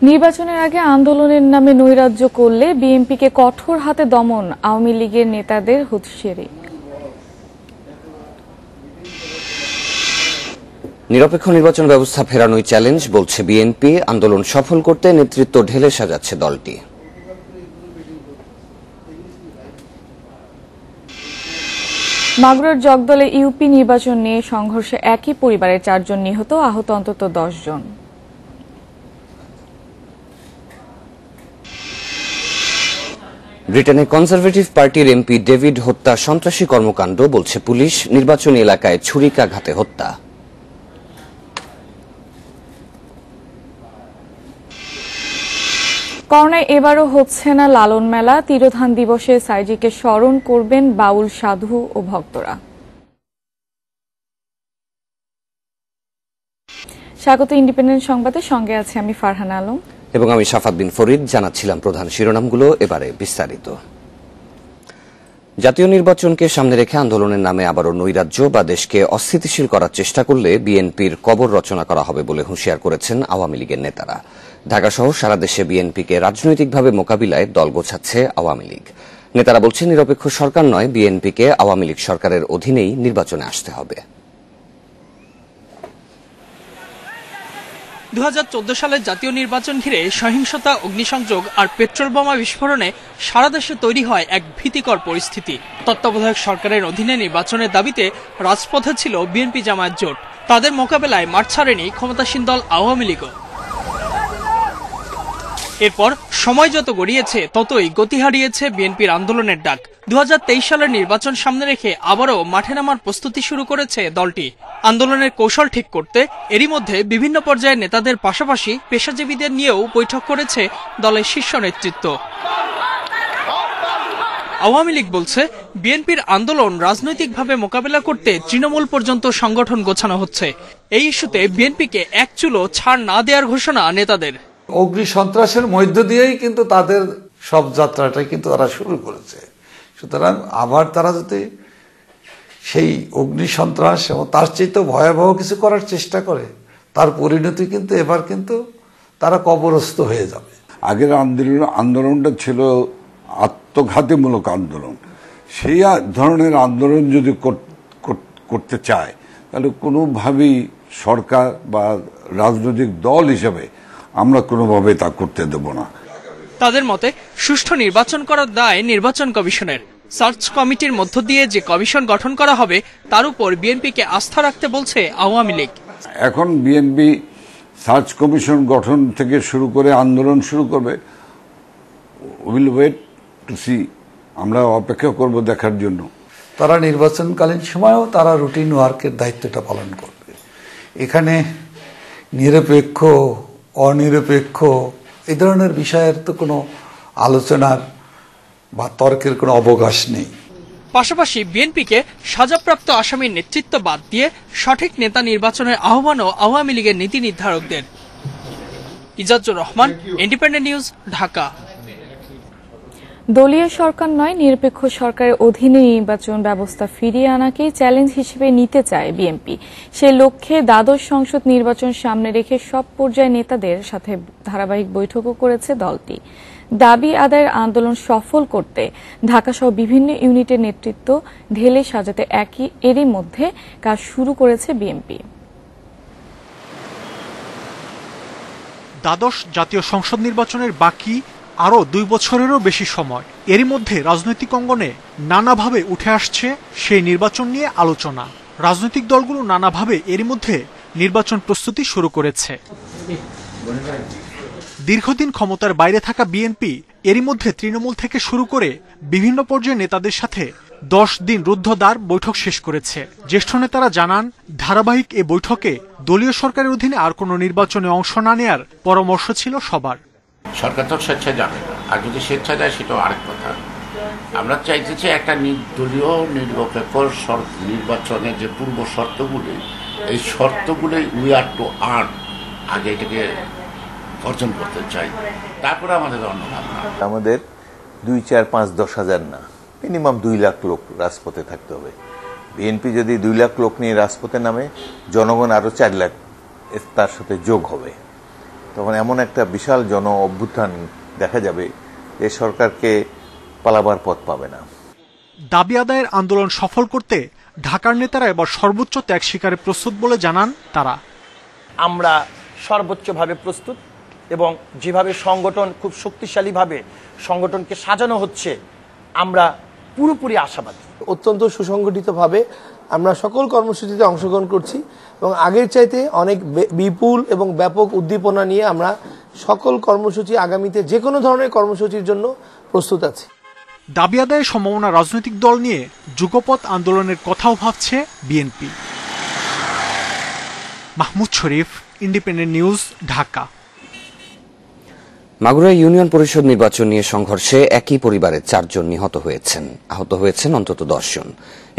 নির্বাচনের আগে আন্দোলনের নামে নৈরাজ্য করলে বিএনপিকে কঠোর হাতে দমন, আওয়ামী লীগের নেতাদের হুঁশিয়ারি। নিরপেক্ষ নির্বাচন ব্যবস্থা ফেরানোই চ্যালেঞ্জ বলছে বিএনপি। আন্দোলন সফল করতে নেতৃত্ব ঢেলে সাজাচ্ছে দলটি। মাগুরার জগদলে ইউপি নির্বাচন নিয়ে সংঘর্ষে একই পরিবারের 4 জন নিহত, আহত অন্তত 10 জন। ব্রিটেনের কনজারভেটিভ পার্টির এমপি ডেভিড হত্যা সন্ত্রাসী কর্মকাণ্ড বলছে পুলিশ। নির্বাচনী এলাকায় ছুরিকাঘাতে হত্যা। করোনায় এবারও হচ্ছে না লালন মেলা। তিরোধান দিবসে সাইজিকে স্মরণ করবেন বাউল সাধু ও ভক্তরা। স্বাগত ইন্ডিপেন্ডেন্ট সংবাদের সঙ্গে আছে আমি ফারহানা আলম এবং আমি শাফাত বিন ফরিদ। জানাচ্ছিলাম প্রধান শিরোনামগুলো, এবারে বিস্তারিত। জাতীয় নির্বাচনকে সামনে রেখে আন্দোলনের নামে আবারও নৈরাজ্য বা দেশকে অস্থিতিশীল করার চেষ্টা করলে বিএনপির কবর রচনা করা হবে বলে হুঁশিয়ার করেছেন আওয়ামী লীগের নেতারা। ঢাকাসহ সারা দেশে বিএনপিকে রাজনৈতিকভাবে মোকাবিলায় দল গোছাচ্ছে আওয়ামী লীগ। নেতারা বলছেন, নিরপেক্ষ সরকার নয়, বিএনপিকে আওয়ামী লীগ সরকারের অধীনেই নির্বাচনে আসতে হবে। 2014 সালের জাতীয় নির্বাচন ঘিরে সহিংসতা, অগ্নিসংযোগ আর পেট্রোল বোমা বিস্ফোরণে সারা দেশে তৈরি হয় এক ভীতিকর পরিস্থিতি। তত্ত্বাবধায়ক সরকারের অধীনে নির্বাচনের দাবিতে রাজপথে ছিল বিএনপি জামায়াত জোট। তাদের মোকাবেলায় মাঠ ছাড়েনি ক্ষমতাসীন দল আওয়ামী লীগও। এরপর সময় যত গড়িয়েছে ততই গতি হারিয়েছে বিএনপির আন্দোলনের ডাক। 2023 সালের নির্বাচন সামনে রেখে আবারও মাঠে নামার প্রস্তুতি শুরু করেছে দলটি। আন্দোলনের কৌশল ঠিক করতে এরই মধ্যে বিভিন্ন পর্যায়ের নেতাদের পাশাপাশি পেশাজীবীদের নিয়েও বৈঠক করেছে দলের শীর্ষ নেতৃত্ব। আওয়ামী লীগ বলছে, বিএনপির আন্দোলন রাজনৈতিকভাবে মোকাবেলা করতে তৃণমূল পর্যন্ত সংগঠন গোছানো হচ্ছে। এই ইস্যুতে বিএনপিকে এক চুলো ছাড় না দেওয়ার ঘোষণা নেতাদের। অগ্নি সন্ত্রাসের মধ্য দিয়েই কিন্তু তাদের সব যাত্রাটাই কিন্তু তারা শুরু করেছে। সুতরাং আবার তারা যদি সেই অগ্নি সন্ত্রাস এবং তার চেয়ে ভয়াবহ কিছু করার চেষ্টা করে, তার পরিণতি কিন্তু এবার কিন্তু তারা কবরস্থ হয়ে যাবে। আগের আন্দোলনটা ছিল আত্মঘাতীমূলক আন্দোলন। সেই ধরনের আন্দোলন যদি করতে চায়, তাহলে কোনোভাবেই সরকার বা রাজনৈতিক দল হিসেবে আমরা কোনোভাবে তা করতে দেব না। তাদের মতে, সুষ্ঠু নির্বাচন করার দায় নির্বাচন কমিশনের। সার্চ কমিটির মধ্য দিয়ে যে কমিশন গঠন করা হবে তার উপর বিএনপিকে আস্থা রাখতে বলছে আওয়ামী লীগ। এখন বিএনপি সার্চ কমিশন গঠন থেকে শুরু করে আন্দোলন শুরু করবে। উইল ওয়েট টু সি, আমরা অপেক্ষা করব দেখার জন্য। তারা নির্বাচনকালীন সময়েও তারা রুটিন ওয়ার্কের দায়িত্বটা পালন করবে। এখানে নিরপেক্ষ, অনিরপেক্ষ এই ধরনের বিষয়ের তো কোনো আলোচনার বা তর্কের কোনো অবকাশ নেই। পাশাপাশি বিএনপিকে সাজাপ্রাপ্ত আসামির নেতৃত্ব বাদ দিয়ে সঠিক নেতা নির্বাচনের আহ্বানও আওয়ামী লীগের নীতি নির্ধারকদের। Ijazur Rahman, independent news, Dhaka. দলীয় সরকার নয়, নিরপেক্ষ সরকারের অধীনে নির্বাচন ব্যবস্থা ফিরিয়ে আনাকেই চ্যালেঞ্জ হিসেবে নিতে চায় বিএনপি। সেই লক্ষ্যে দ্বাদশ সংসদ নির্বাচন সামনে রেখে সব পর্যায়ের নেতাদের সাথে ধারাবাহিক বৈঠকও করেছে দলটি। দাবি আদায়ের আন্দোলন সফল করতে ঢাকাসহ বিভিন্ন ইউনিটের নেতৃত্ব ঢেলে সাজাতে এরই মধ্যে কাজ শুরু করেছে বিএনপি। দ্বাদশ জাতীয় সংসদ নির্বাচনের বাকি আরও 2 বছরেরও বেশি সময়। এরই মধ্যে রাজনৈতিক অঙ্গনে নানাভাবে উঠে আসছে সেই নির্বাচন নিয়ে আলোচনা। রাজনৈতিক দলগুলো নানাভাবে এরই মধ্যে নির্বাচন প্রস্তুতি শুরু করেছে। দীর্ঘদিন ক্ষমতার বাইরে থাকা বিএনপি এরই মধ্যে তৃণমূল থেকে শুরু করে বিভিন্ন পর্যায়ের নেতাদের সাথে 10 দিন রুদ্ধদ্বার বৈঠক শেষ করেছে। জ্যেষ্ঠ নেতারা জানান, ধারাবাহিক এ বৈঠকে দলীয় সরকারের অধীনে আর কোনো নির্বাচনে অংশ না নেয়ার পরামর্শ ছিল সবার। সরকার তো স্বেচ্ছায় যাবে না, আর যদি স্বেচ্ছায় যায় সেটাও আরেক কথা। আমরা চাইতেছি একটা দলীয় নিরপেক্ষ নির্বাচনের যে পূর্ব শর্তগুলি, এই শর্তগুলি উই আর টু আর্ন, আগে এটাকে অর্জন করতে চাই, তারপরে আমাদের অন্য ভাবনা। আমাদের 2, 4, 5, 10 হাজার না, মিনিমাম 2 লাখ লোক রাজপথে থাকতে হবে। বিএনপি যদি 2 লাখ লোক নিয়ে রাজপথে নামে, জনগণ আরো 4 লাখ তার সাথে যোগ হবে। তখন এমন একটা বিশাল জন অভ্যুত্থান দেখা যাবে যে সরকারকে পালাবার পথ পাবে না। দাবি আদায়ের আন্দোলন সফল করতে ঢাকার নেতারা এবার সর্বোচ্চ ত্যাগ স্বীকারে প্রস্তুত বলে জানান তারা। আমরা সর্বোচ্চভাবে প্রস্তুত এবং যেভাবে সংগঠন খুব শক্তিশালীভাবে সংগঠনকে সাজানো হচ্ছে আমরা পুরোপুরি আশাবাদী। অত্যন্ত সুসংগঠিতভাবে আমরা সকল কর্মসূচিতে অংশগ্রহণ করছি এবং আগের চাইতে অনেক বিপুল এবং ব্যাপক উদ্দীপনা নিয়ে আমরা সকল কর্মসূচি আগামীতে যে কোনো ধরনের কর্মসূচির জন্য প্রস্তুত আছি। দাবি আদায়ের সম্ভাবনা রাজনৈতিক দল নিয়ে যুগপৎ আন্দোলনের কথাও ভাবছে BNP. Mahmud Sharif, independent news, Dhaka. Magura union পরিষদ নির্বাচন নিয়ে সংঘর্ষে একই পরিবারের 4 জন নিহত হয়েছেন, আহত হয়েছেন অন্তত 10 জন।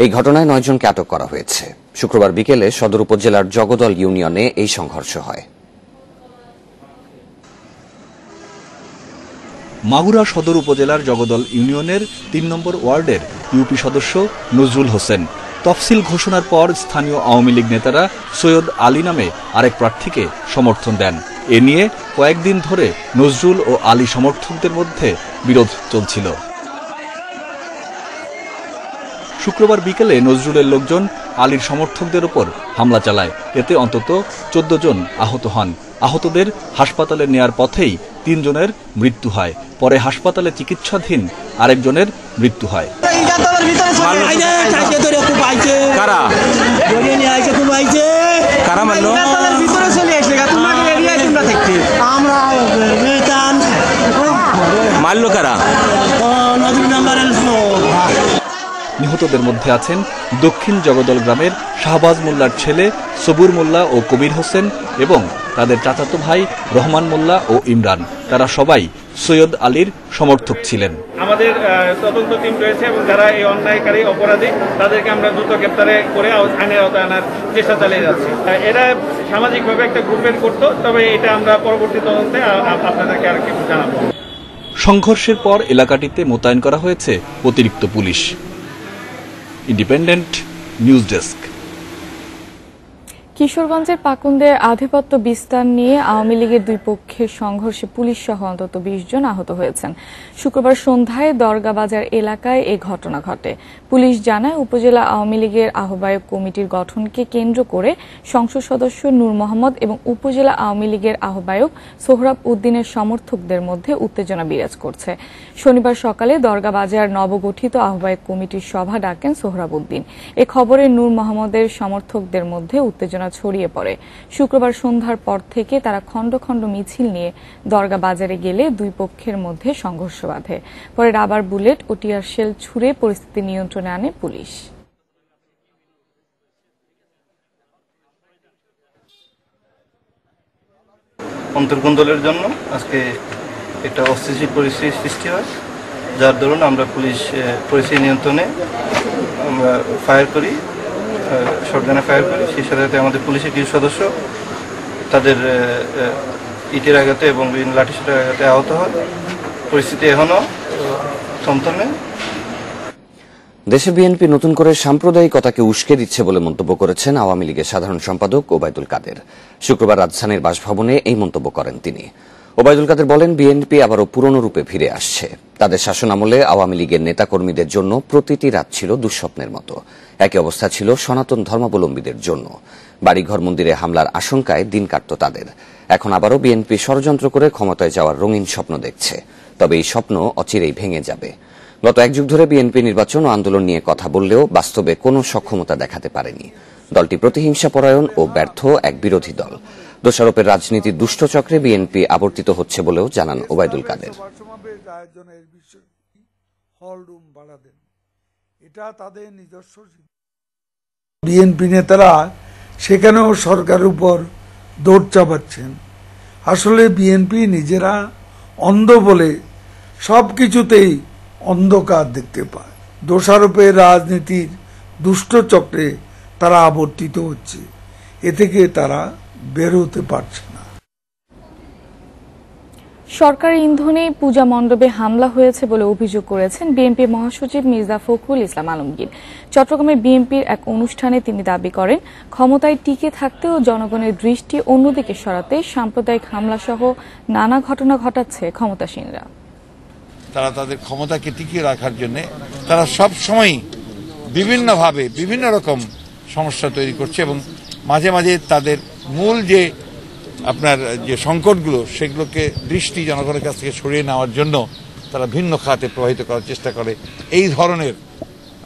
এই ঘটনায় 9 জনকে আটক করা হয়েছে। শুক্রবার বিকেলে সদর উপজেলার জগদল ইউনিয়নে এই সংঘর্ষ হয়। মাগুরা সদর উপজেলার জগদল ইউনিয়নের 3 নম্বর ওয়ার্ডের ইউপি সদস্য নজরুল হোসেন তফসিল ঘোষণার পর স্থানীয় আওয়ামী লীগ নেতারা সৈয়দ আলী নামে আরেক প্রার্থীকে সমর্থন দেন। এ নিয়ে কয়েকদিন ধরে নজরুল ও আলী সমর্থকদের মধ্যে বিরোধ চলছিল। শুক্রবার বিকেলে নজরুলের লোকজন আলীর সমর্থকদের উপর হামলা চালায়। এতে অন্তত 14 জন আহত হন। আহতদের হাসপাতালে নেয়ার পথেই 3 জনের মৃত্যু হয়। পরে হাসপাতালে চিকিৎসাধীন আরেকজনের মৃত্যু হয়। নিহতদের মধ্যে আছেন দক্ষিণ জগদল গ্রামের শাহবাজ মোল্লার ছেলে সবুর মোল্লা ও কবির হোসেন এবং তাদের চাচাতো ভাই রহমান মোল্লা ও ইমরান। তারা সবাই সৈয়দ আলীর সমর্থক ছিলেন। আমাদের তদন্ত টিম রয়েছে এবং যারা এই অন্যায়কারী অপরাধী তাদেরকে আমরা দ্রুত গ্রেপ্তারে করে আইনের আওতায় আনার চেষ্টা চালিয়ে যাচ্ছি। এরা সামাজিকভাবে একটা গ্রুপের করতো, তবে এটা আমরা পরবর্তী তদন্তে আপনাদেরকে আর কিছু জানাবো। সংঘর্ষের পর এলাকাটিতে মোতায়েন করা হয়েছে অতিরিক্ত পুলিশ। Independent news desk. কিশোরগঞ্জের পাকুন্দে আধিপত্য বিস্তার নিয়ে আওয়ামী লীগের দুই পক্ষের সংঘর্ষে পুলিশ সহ অন্তত 20 জন আহত হয়েছেন। শুক্রবার সন্ধ্যায় দরগা বাজার এলাকায় এই ঘটনা ঘটে। পুলিশ জানায়, উপজেলা আওয়ামী লীগের আহ্বায়ক কমিটির গঠনকে কেন্দ্র করে সংসদ সদস্য নূর মোহাম্মদ এবং উপজেলা আওয়ামী লীগের আহ্বায়ক সোহরাব উদ্দিনের সমর্থকদের মধ্যে উত্তেজনা বিরাজ করছে। শনিবার সকালে দরগা বাজার নবগঠিত আহ্বায়ক কমিটির সভা ডাকেন সোহরাব উদ্দিন। এ খবরে নূর মোহাম্মদের সমর্থকদের মধ্যে উত্তেজনা ছড়িয়ে পড়ে। শুক্রবার সন্ধ্যার পর থেকে তারা খণ্ড খণ্ড মিছিল নিয়ে দরগা বাজারে গেলে দুই পক্ষের মধ্যে সংঘর্ষ বাধে। পরে রাবার বুলেট ও টিয়ার শেল ছুড়ে পরিস্থিতি নিয়ন্ত্রণে আনে পুলিশ। অন্তর্কোন্দলের জন্য আজকে একটা অস্থিতিশীল পরিস্থিতির সৃষ্টি হয়, যার দরুন আমরা পুলিশ পরিস্থিতি নিয়ন্ত্রণে আমরা ফায়ার করি, শটগানে ফায়ার করি। সেই সাথে আমাদের পুলিশের কিছু সদস্য তাদের ইটের আঘাতে এবং বিভিন্ন লাঠিসোঁটার আঘাতে আহত হয়। পরিস্থিতি এখনো থমথমে। দেশে বিএনপি নতুন করে সাম্প্রদায়িকতাকে উস্কে দিচ্ছে বলে মন্তব্য করেছেন আওয়ামী লীগের সাধারণ সম্পাদক ওবায়দুল কাদের। শুক্রবার রাজধানীর বাসভবনে এই মন্তব্য করেন তিনি। ওবায়দুল কাদের বলেন, বিএনপি আবারও পুরনো রূপে ফিরে আসছে। তাদের শাসনামলে আওয়ামী লীগের নেতাকর্মীদের জন্য প্রতিটি রাত ছিল দুঃস্বপ্নের মতো। একই অবস্থা ছিল সনাতন ধর্মাবলম্বীদের জন্য। বাড়িঘর মন্দিরে হামলার আশঙ্কায় দিন কাটত তাদের। এখন আবারও বিএনপি ষড়যন্ত্র করে ক্ষমতায় যাওয়ার রঙিন স্বপ্ন দেখছে। তবে এই স্বপ্ন অচিরেই ভেঙে যাবে। গত 1 যুগ ধরে বিএনপি নির্বাচন ও আন্দোলন নিয়ে কথা বললেও বাস্তবে কোনো সক্ষমতা দেখাতে পারেনি। দলটি প্রতিহিংসাপরায়ণ ও ব্যর্থ এক বিরোধী দল। দোষারোপের রাজনীতির দুষ্টচক্রে বিএনপি আবর্তিত হচ্ছে বলেও জানান ওবায়দুল কাদের। বিএনপি নেতারা সেখানেও সরকারের উপর দৌড় চাপাচ্ছেন। আসলে বিএনপি নিজেরা অন্ধ বলে সবকিছুতেই অন্ধকার দেখতে পায়। দোষারোপের রাজনীতির দুষ্ট চক্রে তারা আবর্তিত হচ্ছে। এ থেকে তারা বের হতে পারছে না। সরকারি ইন্ধনে পূজা মণ্ডপে হামলা হয়েছে বলে অভিযোগ করেছেন বিএনপি মহাসচিব মির্জা ফখরুল ইসলাম আলমগীর। চট্টগ্রামে বিএনপির এক অনুষ্ঠানে তিনি দাবি করেন, ক্ষমতায় টিকে থাকতেও জনগণের দৃষ্টি অন্যদিকে সরাতে সাম্প্রদায়িক হামলাসহ নানা ঘটনা ঘটাচ্ছে ক্ষমতাসীনরা। তারা তাদের ক্ষমতাকে টিকিয়ে রাখার জন্য তারা সব সময় বিভিন্নভাবে বিভিন্ন রকম সমস্যা তৈরি করছে এবং মাঝে মাঝে তাদের মূল যে আপনার যে সংকটগুলো সেগুলোকে দৃষ্টি জনগণের কাছ থেকে সরিয়ে নেওয়ার জন্য তারা ভিন্ন খাতে প্রবাহিত করার চেষ্টা করে। এই ধরনের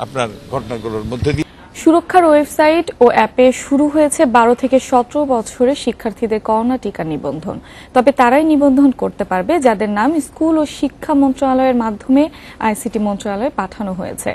আপনার ঘটনাগুলোর মধ্যে দিয়ে সুরক্ষার ওয়েবসাইট ও অ্যাপে শুরু হয়েছে 12 থেকে 17 বছরের শিক্ষার্থীদের করোনা টিকা নিবন্ধন। তবে তারাই নিবন্ধন করতে পারবে যাদের নাম স্কুল ও শিক্ষা মন্ত্রণালয়ের মাধ্যমে আইসিটি মন্ত্রণালয়ে পাঠানো হয়েছে।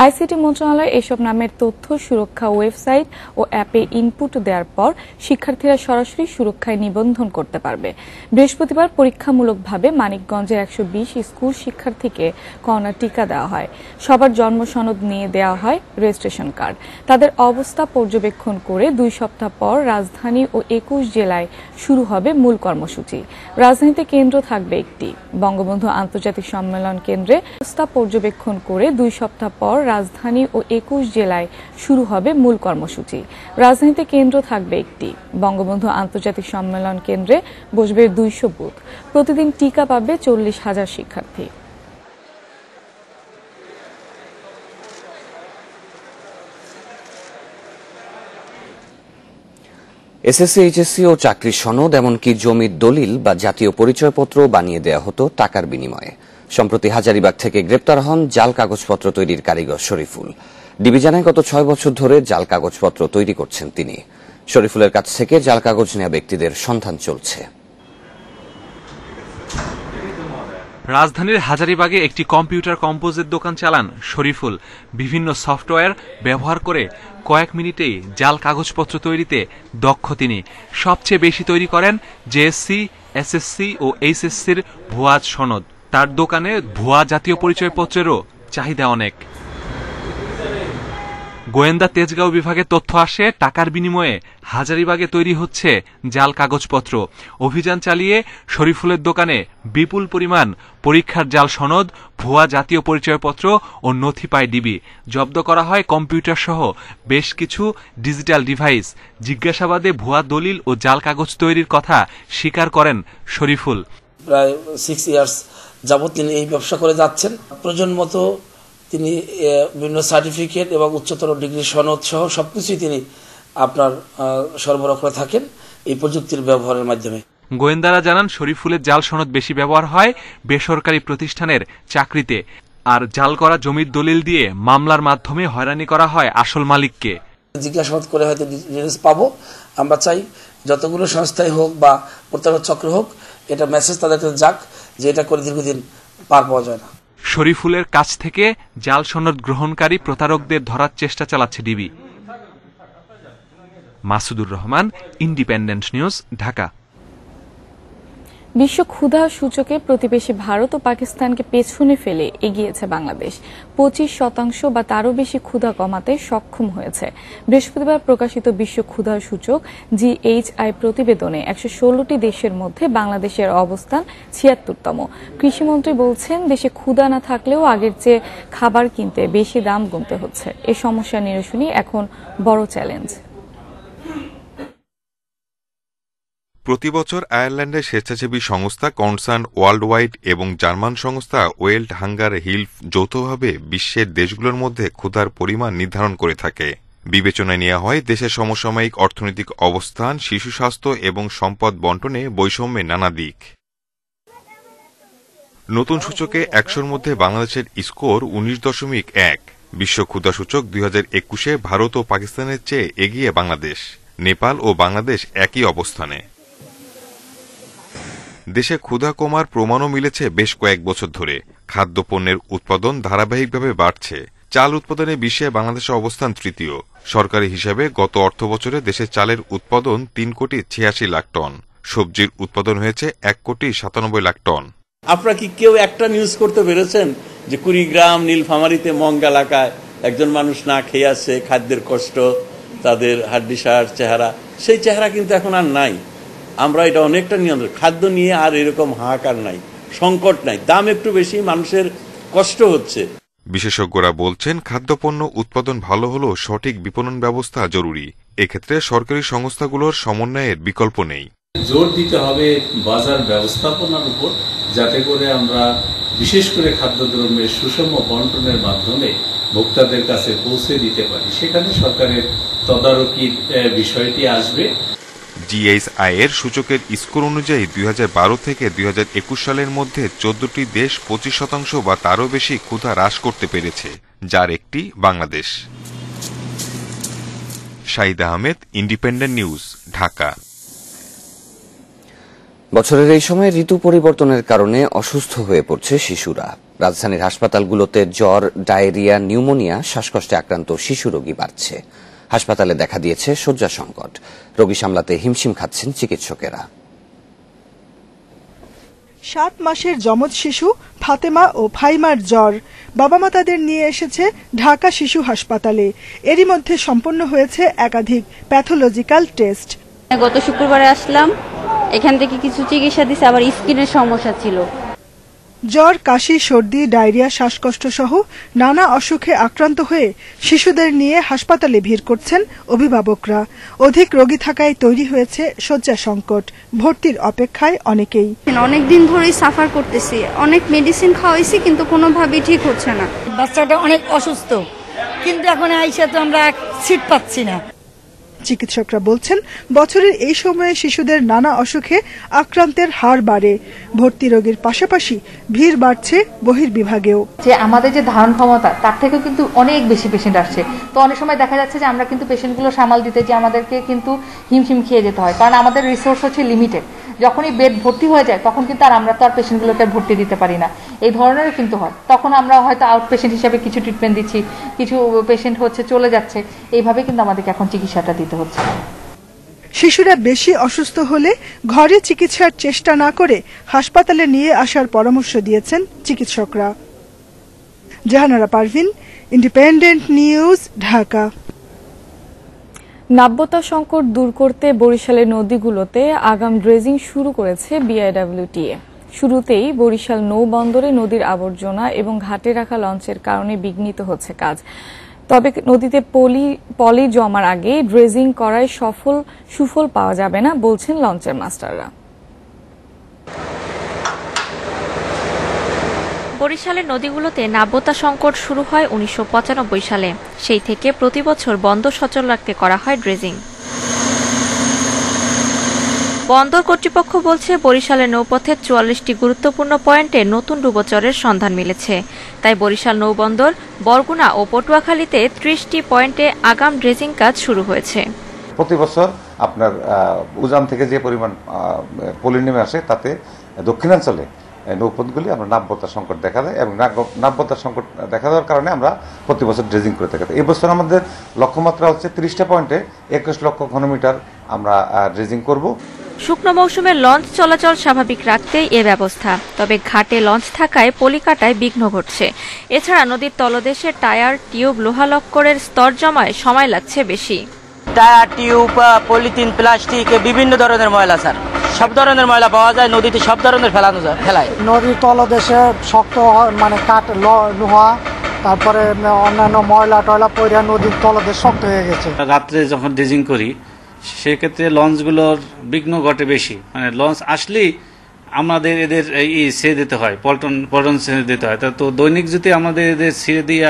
আইসিটি মন্ত্রণালয় এসব নামের তথ্য সুরক্ষা ওয়েবসাইট ও অ্যাপে ইনপুট দেওয়ার পর শিক্ষার্থীরা সরাসরি সুরক্ষায় নিবন্ধন করতে পারবে। বৃহস্পতিবার পরীক্ষামূলকভাবে মানিকগঞ্জের 120 স্কুল শিক্ষার্থীকে করোনা টিকা দেওয়া হয়। সবার জন্ম সনদ নিয়ে দেওয়া হয় রেজিস্ট্রেশন কার্ড। তাদের অবস্থা পর্যবেক্ষণ করে 2 সপ্তাহ পর রাজধানী ও 21 জেলায় শুরু হবে মূল কর্মসূচি। রাজধানীতে কেন্দ্র থাকবে একটি। বঙ্গবন্ধু আন্তর্জাতিক সম্মেলন কেন্দ্রে অবস্থা পর্যবেক্ষণ করে 2 সপ্তাহ পর রাজধানী ও 21 জেলায় শুরু হবে মূল কর্মসূচি। রাজধানীতে কেন্দ্র থাকবে একটি। বঙ্গবন্ধু আন্তর্জাতিক সম্মেলন কেন্দ্রে বসবে 200 বুথ। প্রতিদিন টিকা পাবে 40,000 শিক্ষার্থী। এসএসসি, এইচএসসি ও চাকরির সনদ এমনকি জমির দলিল বা জাতীয় পরিচয়পত্র বানিয়ে দেওয়া হতো টাকার বিনিময়ে। সম্প্রতি হাজারীবাগ থেকে গ্রেপ্তার হন জাল কাগজপত্র তৈরির কারিগর শরীফুল। ডিবি জানায় গত 6 বছর ধরে জাল কাগজপত্র তৈরি করছেন তিনি। শরীফুলের কাছ থেকে জাল কাগজ নেওয়া ব্যক্তিদের সন্ধান চলছে। রাজধানীর হাজারীবাগে একটি কম্পিউটার কম্পোজের দোকান চালান শরীফুল। বিভিন্ন সফটওয়্যার ব্যবহার করে কয়েক মিনিটেই জাল কাগজপত্র তৈরিতে দক্ষ তিনি। সবচেয়ে বেশি তৈরি করেন জেএসসি, এসএসসি ও এইচএসসির ভুয়া সনদ। তার দোকানে ভুয়া জাতীয় পরিচয়পত্রেরও চাহিদা অনেক। গোয়েন্দা তেজগাঁও বিভাগের তথ্য আসে টাকার বিনিময়ে হাজারীবাগে তৈরি হচ্ছে জাল কাগজপত্র। অভিযান চালিয়ে শরীফুলের দোকানে বিপুল পরিমাণ পরীক্ষার জাল সনদ, ভুয়া জাতীয় পরিচয়পত্র ও নথি পায় ডিবি। জব্দ করা হয় কম্পিউটার সহ বেশ কিছু ডিজিটাল ডিভাইস। জিজ্ঞাসাবাদে ভুয়া দলিল ও জাল কাগজ তৈরির কথা স্বীকার করেন শরীফুল। প্রায় 6 ইয়ার্স যাবৎ তিনি এই ব্যবসা করে যাচ্ছেন। প্রয়োজন মতো তিনি বিভিন্ন সার্টিফিকেট এবং উচ্চতর ডিগ্রি সনদ সহ সবকিছুই তিনি আপনার সরবরাহ করে থাকেন এই প্রযুক্তির ব্যবহারের মাধ্যমে। গোয়েন্দারা জানান শরীফুলের জাল সনদ বেশি ব্যবহার হয় বেসরকারি প্রতিষ্ঠানের চাকরিতে, আর জাল করা জমির দলিল দিয়ে মামলার মাধ্যমে হয়রানি করা হয় আসল মালিককে। জিজ্ঞাসাবাদ করে হয়তো ডিটেইলস পাবো। আমরা চাই যতগুলো সংস্থাই হোক বা প্রতারক চক্র হোক, এটা মেসেজ তাদের কাছে যাক যে এটা করে দীর্ঘদিন পার পাওয়া যায় না। শরীফুলের কাছ থেকে জাল সনদ গ্রহণকারী প্রতারকদের ধরার চেষ্টা চালাচ্ছে DB. Masudur Rahman, independent news, Dhaka. বিশ্ব ক্ষুধা সূচকে প্রতিবেশী ভারত ও পাকিস্তানকে পেছনে ফেলে এগিয়েছে বাংলাদেশ। 25% বা তারও বেশি ক্ষুধা কমাতে সক্ষম হয়েছে। বৃহস্পতিবার প্রকাশিত বিশ্ব ক্ষুধা সূচক GHI প্রতিবেদনে 116টি দেশের মধ্যে বাংলাদেশের অবস্থান 76তম। কৃষিমন্ত্রী বলছেন, দেশে ক্ষুধা না থাকলেও আগের চেয়ে খাবার কিনতে বেশি দাম গুনতে হচ্ছে। এই সমস্যা নিরসনই এখন বড় চ্যালেঞ্জ। প্রতিবছর আয়ারল্যান্ডের স্বেচ্ছাসেবী সংস্থা কনসার্ন ওয়ার্ল্ড ওয়াইড এবং জার্মান সংস্থা ওয়েল্ট হাঙ্গার হিলফ যৌথভাবে বিশ্বের দেশগুলোর মধ্যে ক্ষুধার পরিমাণ নির্ধারণ করে থাকে। বিবেচনায় নেওয়া হয় দেশের সমসাময়িক অর্থনৈতিক অবস্থান, শিশু স্বাস্থ্য এবং সম্পদ বন্টনে বৈষম্যের নানা দিক। নতুন সূচকে 100-র মধ্যে বাংলাদেশের স্কোর 19.1। বিশ্ব ক্ষুধা সূচক 2021-এ ভারত ও পাকিস্তানের চেয়ে এগিয়ে বাংলাদেশ। নেপাল ও বাংলাদেশ একই অবস্থানে। দেশে ক্ষুধা কমার প্রমাণও মিলেছে বেশ কয়েক বছর ধরে। খাদ্যপণ্যের উৎপাদন ধারাবাহিকভাবে বাড়ছে। চাল উৎপাদনে বিশ্বে বাংলাদেশের অবস্থান তৃতীয়। সরকারি হিসাবে গত অর্থবছরে দেশে চালের উৎপাদন 3,86,00,000 টন। সবজির উৎপাদন হয়েছে 1,97,00,000 টন। আপনারা কি কেউ একটা নিউজ করতে পেরেছেন যে কুড়িগ্রাম নীলফামারীতে মঙ্গ এলাকায় একজন মানুষ না খেয়ে আছে, খাদ্যের কষ্ট, তাদের হাড্ডিসার চেহারা, সেই চেহারা কিন্তু এখন আর নাই। আমরা এটা অনেকটা নিয়ন্ত্রণ, খাদ্য নিয়ে আর এরকম হাহাকার নাই, সংকট নাই, দাম একটু বেশি, মানুষের কষ্ট হচ্ছে। বিশেষজ্ঞরা বলছেন খাদ্যপণ্য উৎপাদন ভালো হলেও সঠিক বিপণন ব্যবস্থা জরুরি। এক্ষেত্রে সরকারি সংস্থাগুলোর সমন্বয়ের বিকল্প নেই। জোর দিতে হবে বাজার ব্যবস্থাপনার উপর, যাতে করে আমরা বিশেষ করে খাদ্যদ্রব্যের সুষম বন্টনের মাধ্যমে ভোক্তাদের কাছে পৌঁছে দিতে পারি। সেখানে সরকারের তদারকির বিষয়টি আসবে। জিএইচআই এর সূচকের স্কোর অনুযায়ী 2012 থেকে 2021 সালের মধ্যে 14টি দেশ 25% বা তারও বেশি ক্ষুধা হ্রাস করতে পেরেছে, যার একটি বাংলাদেশ। Shahid Ahmed, independent news, Dhaka. বছরের এই সময় ঋতু পরিবর্তনের কারণে অসুস্থ হয়ে পড়ছে শিশুরা। রাজধানীর হাসপাতালগুলোতে জ্বর, ডায়রিয়া, নিউমোনিয়া, শ্বাসকষ্টে আক্রান্ত শিশু রোগী বাড়ছে। হাসপাতালে দেখা দিয়েছে শয্যা সংকট। রোগী সামলাতে হিমশিম খাচ্ছেন চিকিৎসকেরা। 7 মাসের যমজ শিশু ফাতেমা ও ফাইমার জ্বর। বাবা মা তাদের নিয়ে এসেছে ঢাকা শিশু হাসপাতালে। এরই মধ্যে সম্পন্ন হয়েছে একাধিক প্যাথোলজিক্যাল টেস্ট। গত শুক্রবারে আসলাম, এখান থেকে কিছু চিকিৎসা দিছে, আবার স্কিনের সমস্যা ছিল। জ্বর, কাশি, সর্দি, ডায়রিয়া, শ্বাসকষ্ট সহ নানা অসুখে আক্রান্ত হয়ে শিশুদের নিয়ে হাসপাতালে ভিড় করছেন অভিভাবকরা। অধিক রোগী থাকায় তৈরি হয়েছে শয্যা সংকট। ভর্তির অপেক্ষায় অনেকেই। অনেকদিন ধরেই সাফার করতেছি, অনেক মেডিসিন খাওয়াইছি, কিন্তু কোনোভাবেই ঠিক হচ্ছে না। বাচ্চাটা অনেক অসুস্থ, কিন্তু এখন আইসা তো আমরা সিট পাচ্ছি না। চিকিৎসকরা বলছেন বছরের এই সময়ে শিশুদের নানা অসুখে আক্রান্তের হার বাড়ে। ভর্তি রোগীর পাশাপাশি ভিড় বাড়ছে বহির্বিভাগেও। যে আমাদের যে ধারণ ক্ষমতা তার থেকেও কিন্তু অনেক বেশি পেশেন্ট আসছে। তো অনেক সময় দেখা যাচ্ছে যে আমরা কিন্তু পেশেন্টগুলো সামাল দিতে যে আমাদেরকে কিন্তু হিমশিম খেয়ে যেতে হয়, কারণ আমাদের রিসোর্স হচ্ছে লিমিটেড। যখনই বেড ভর্তি হয়ে যায় তখন কিন্তু আর আমরা তো আর পেশেন্টগুলোকে ভর্তি দিতে পারি না। এই ধরনের কিন্তু হয়, তখন আমরা হয়তো আউট পেশেন্ট হিসাবে কিছু ট্রিটমেন্ট দিচ্ছি, কিছু পেশেন্ট হচ্ছে চলে যাচ্ছে। এইভাবে কিন্তু আমাদেরকে এখন চিকিৎসাটা দিতে হচ্ছে। শিশুরা বেশি অসুস্থ হলে ঘরে চিকিৎসার চেষ্টা না করে হাসপাতালে নিয়ে আসার পরামর্শ দিয়েছেন চিকিৎসকরা। Jahanara Parvin, independent news, Dhaka. নাব্যতা সংকট দূর করতে বরিশালের নদীগুলোতে আগাম ড্রেজিং শুরু করেছে বিআইডব্লিউটিএ। শুরুতেই বরিশাল নৌবন্দরে নদীর আবর্জনা এবং ঘাটে রাখা লঞ্চের কারণে বিঘ্নিত হচ্ছে কাজ। তবে নদীতে পলি জমার আগে ড্রেজিং করায় সুফল পাওয়া যাবে না বলছেন লঞ্চের মাস্টাররা। বরিশালের নদীগুলোতে নাব্যতা সংকট শুরু হয় 1995 সালে। সেই থেকে প্রতি বছর বন্দর সচল রাখতে করা হয় ড্রেজিং। বন্দর কর্তৃপক্ষ বলছে বরিশালের নৌপথের 44টি গুরুত্বপূর্ণ পয়েন্টে নতুন ডুবোচরের সন্ধান মিলেছে। তাই বরিশাল নৌবন্দর, বরগুনা ও পটুয়াখালীতে 30টি পয়েন্টে আগাম ড্রেজিং কাজ শুরু হয়েছে। প্রতি বছর আপনার উজান থেকে যে পরিমাণ পলি নেমে আসে তাতে দক্ষিণাঞ্চলে নৌপথগুলি আমরা নাব্যতা সংকট দেখা দেয়, এবং নাব্যতা সংকট দেখা দেওয়ার কারণে আমরা প্রতি বছর ড্রেজিং করে থাকি। এই বছর আমাদের লক্ষ্যমাত্রা হচ্ছে 30টা পয়েন্টে 21 লক্ষ ঘনমিটার আমরা ড্রেজিং করব। শুকনো মৌসুমে লঞ্চ চলাচল স্বাভাবিক রাখতেই এ ব্যবস্থা। তবে ঘাটে লঞ্চ থাকায় পলি কাটায় বিঘ্ন ঘটছে। এছাড়া নদীর তলদেশে টায়ার, টিউব, লোহা লক্করের স্তর জমায় সময় লাগছে বেশি। টায়ার, টিউব, পলিথিন, প্লাস্টিক, বিভিন্ন ধরনের ময়লা, স্যার সব ধরনের ময়লা পাওয়া যায় নদীতে, সব ধরনের ফেলায়। নদীর তলদেশে শক্ত মানে কাঠ, লোহা, তারপরে অন্যান্য ময়লা টয়লা পড়ে নদীর তলদেশ শক্ত হয়ে গেছে। রাত্রে যখন ড্রেজিং করি সেক্ষেত্রে লঞ্চগুলোর বিঘ্ন ঘটে বেশি। মানে লঞ্চ আসলেই আমাদের এদের ছেড়ে দিতে হয়, পল্টন ছেড়ে দিতে হয়। তো দৈনিক যদি আমাদের এদের ছেড়ে দিয়ে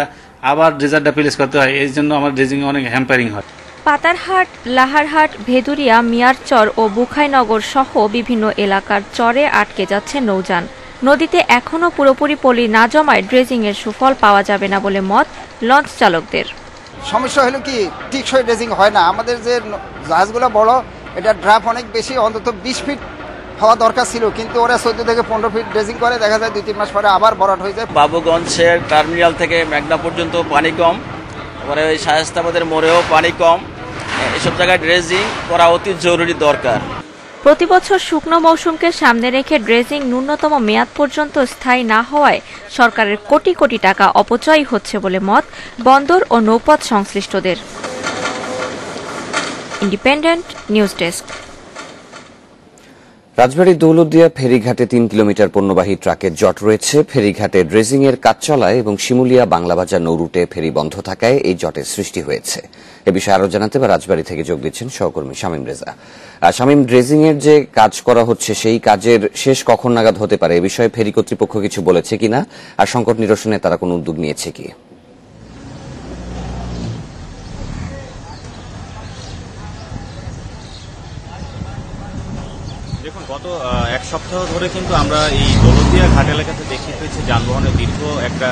আবার রেজাল্টটা প্লেস করতে হয়, এই জন্য আমার ড্রেজিং অনেক হ্যাম্পারিং হয়। পাতারহাট, লাহারহাট, ভেদুরিয়া, মিয়ারচর ও বুখাইনগর সহ বিভিন্ন এলাকার চরে আটকে যাচ্ছে নৌযান। নদীতে এখনও পুরোপুরি পলি না জমায় ড্রেজিং এর সুফল পাওয়া যাবে না বলে মত লঞ্চ চালকদের। সমস্যা হলো কি, টিকসই ড্রেজিং হয় না। আমাদের যে জাহাজগুলো বড়, এটা ড্রাফট অনেক বেশি, অন্তত 20 ফিট হওয়া দরকার ছিল, কিন্তু ওরা 14 থেকে 15 ফিট ড্রেজিং করে, দেখা যায় 2-3 মাস পরে আবার ভরাট হয়ে যায়। বাবুগঞ্জের টার্মিনাল থেকে মেঘনা পর্যন্ত পানি কম, তারপরে ওই শায়েস্তাবাদের মোড়েও পানি কম। এসব জায়গায় ড্রেজিং করা অতি জরুরি দরকার। প্রতি বছর শুকনো মৌসুমকে সামনে রেখে ড্রেজিং ন্যূনতম মেয়াদ পর্যন্ত স্থায়ী না হওয়ায় সরকারের কোটি কোটি টাকা অপচয় হচ্ছে বলে মত বন্দর ও নৌপথ সংশ্লিষ্টদের। Independent news desk. রাজবাড়ীর দৌলতদিয়া ফেরিঘাটে 3 কিলোমিটার পণ্যবাহী ট্রাকের জট রয়েছে। ফেরিঘাটে ড্রেজিং এর কাজ চলায় এবং শিমুলিয়া বাংলাবাজার নৌরুটে ফেরি বন্ধ থাকায় এই জটের সৃষ্টি হয়েছে। এ বিষয়ে আরো জানাতে রাজবাড়ী থেকে যোগ দিচ্ছেন সহকর্মী শামীম রেজা। শামীম, ড্রেজিং এর যে কাজ করা হচ্ছে সেই কাজের শেষ কখন নাগাদ হতে পারে, এ বিষয়ে ফেরি কর্তৃপক্ষ কিছু বলেছে কিনা, আর সংকট নিরসনে তারা কোনো উদ্যোগ নিয়েছে কি? দেখুন, গত এক সপ্তাহ ধরে কিন্তু আমরা এই দৌলতদিয়া ঘাট এলাকাতে দেখতে পেয়েছি যানবাহনের দীর্ঘ একটা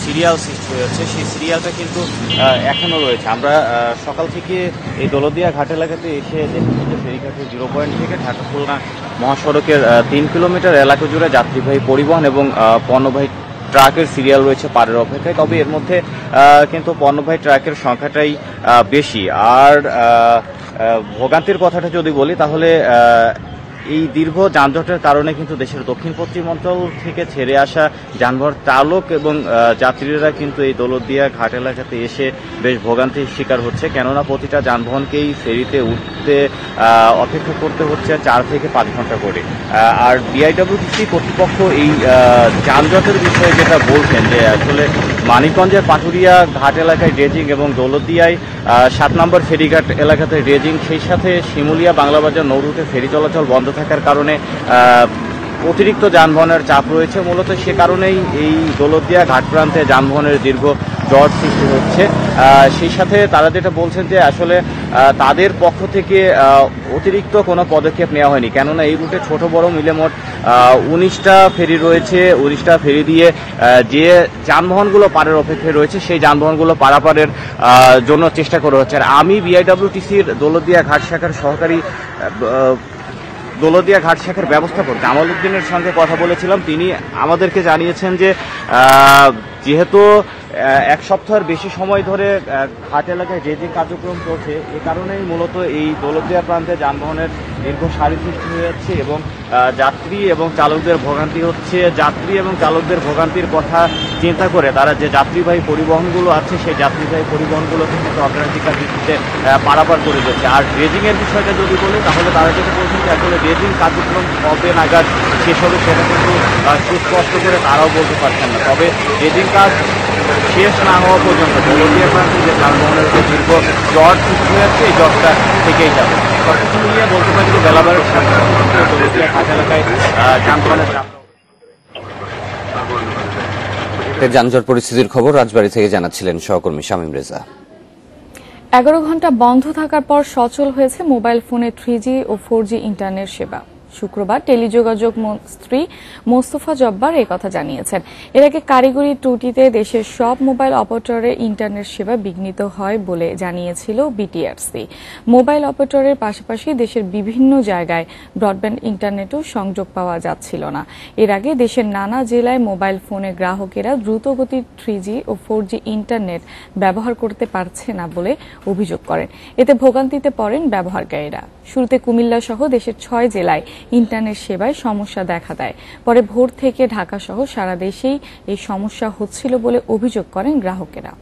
সিরিয়াল সৃষ্টি হয়েছে। সেই সিরিয়ালটা কিন্তু এখনও রয়েছে। আমরা সকাল থেকে এই দৌলতদিয়া ঘাট এলাকাতে এসে দেখছি যে ফেরিঘাটের 0 পয়েন্ট থেকে ঢাকা খুলনা মহাসড়কের 3 কিলোমিটার এলাকা জুড়ে যাত্রীবাহী পরিবহন এবং পণ্যবাহী ট্রাকের সিরিয়াল রয়েছে পারের অপেক্ষায়। তবে এর মধ্যে কিন্তু পণ্যবাহী ট্রাকের সংখ্যাটাই বেশি। আর ভোগান্তির কথাটা যদি বলি তাহলে এই দীর্ঘ যানজটের কারণে কিন্তু দেশের দক্ষিণ পশ্চিমাঞ্চল থেকে ছেড়ে আসা যানবাহন চালক এবং যাত্রীরা কিন্তু এই দৌলতদিয়া ঘাট এলাকাতে এসে বেশ ভোগান্তির শিকার হচ্ছে। কেননা প্রতিটা যানবাহনকেই ফেরিতে উঠতে অপেক্ষা করতে হচ্ছে 4 থেকে 5 ঘন্টা করে। আর বিআইডব্লিউটিসি কর্তৃপক্ষ এই যানজটের বিষয়ে যেটা বলছেন যে আসলে মানিকগঞ্জের পাটুরিয়া ঘাট এলাকায় ড্রেজিং এবং দৌলতদিয়ায় 7 নম্বর ফেরিঘাট এলাকাতে ড্রেজিং, সেই সাথে শিমুলিয়া বাংলাবাজার নৌরুটে ফেরি চলাচল বন্ধ থাকার কারণে অতিরিক্ত যানবাহনের চাপ রয়েছে। মূলত সে কারণেই এই দৌলতদিয়া ঘাট প্রান্তে যানবাহনের দীর্ঘ জট সৃষ্টি হচ্ছে। সেই সাথে তারা যেটা বলছেন যে আসলে তাদের পক্ষ থেকে অতিরিক্ত কোনো পদক্ষেপ নেওয়া হয়নি, কেননা এই রুটে ছোট বড় মিলে মোট 19টা ফেরি রয়েছে। 19টা ফেরি দিয়ে যে যানবাহনগুলো পারের অপেক্ষায় রয়েছে সেই যানবাহনগুলো পারাপারের জন্য চেষ্টা করা হচ্ছে। আর আমি বিআইডব্লিউটিসির দৌলতদিয়া ঘাট শাখার সহকারী দৌলতদিয়া ঘাট শাখার ব্যবস্থাপক জামাল উদ্দিনের সঙ্গে কথা বলেছিলাম। তিনি আমাদেরকে জানিয়েছেন যে যেহেতু এক সপ্তাহের বেশি সময় ধরে ঘাট এলাকায় ড্রেজিং কার্যক্রম চলছে, এ কারণেই মূলত এই দৌলতদিয়া প্রান্তে যানবাহনের দীর্ঘ সারি সৃষ্টি হয়ে যাচ্ছে এবং যাত্রী এবং চালকদের ভোগান্তি হচ্ছে। যাত্রী এবং চালকদের ভোগান্তির কথা চিন্তা করে তারা যে যাত্রীবাহী পরিবহনগুলো আছে সেই যাত্রীবাহী পরিবহনগুলোকে কিন্তু অগ্রাধিকার ভিত্তিতে পারাপার করে যাচ্ছে। আর ড্রেজিংয়ের বিষয়টা যদি বলি তাহলে তারা যেটা বলছেন যে আসলে ড্রেজিং কার্যক্রম কবে নাগাদ শেষ হবে সেটা কিন্তু সুস্পষ্ট করে তারাও বলতে পারছেন না। তবে ড্রেজিং কাজ শেষ না হওয়া পর্যন্ত দৌলতদিয়া প্রান্তে যে যানবাহনের যে দীর্ঘ জট সৃষ্টি হয়েছে এই জটটা থেকেই যাবে। সবকিছু মিলিয়ে বলতে পারি যে বেলাবারের দৌলতদিয়া ঘাট এলাকায় যানবাহনের চাপ। যানজট পরিস্থিতির খবর রাজবাড়ী থেকে জানাচ্ছিলেন সহকর্মী শামীম রেজা। 11 ঘন্টা বন্ধ থাকার পর সচল হয়েছে মোবাইল ফোনে 3G ও 4G ইন্টারনেট সেবা। শুক্রবার টেলিযোগাযোগ মন্ত্রী মোস্তফা জব্বার এই কথা জানিয়েছেন। এর আগে কারিগরি ত্রুটিতে দেশের সব মোবাইল অপারেটরের ইন্টারনেট সেবা বিঘ্নিত হয় বলে জানিয়েছিল বিটিআরসি। মোবাইল অপারেটরের পাশাপাশি দেশের বিভিন্ন জায়গায় ব্রডব্যান্ড ইন্টারনেটও সংযোগ পাওয়া যাচ্ছিল না। এর আগে দেশের নানা জেলায় মোবাইল ফোনে গ্রাহকেরা দ্রুতগতির 3G ও 4G ইন্টারনেট ব্যবহার করতে পারছে না বলে অভিযোগ করেন। এতে ভোগান্তিতে পড়েন ব্যবহারকারীরা। শুরুতে কুমিল্লা সহ দেশের 6 জেলায় ইন্টারনেট সেবায় সমস্যা দেখা দেয়। পরে ভোর থেকে ঢাকা সহ সারা দেশেই এই সমস্যা হচ্ছিল বলে অভিযোগ করেন গ্রাহকেরা।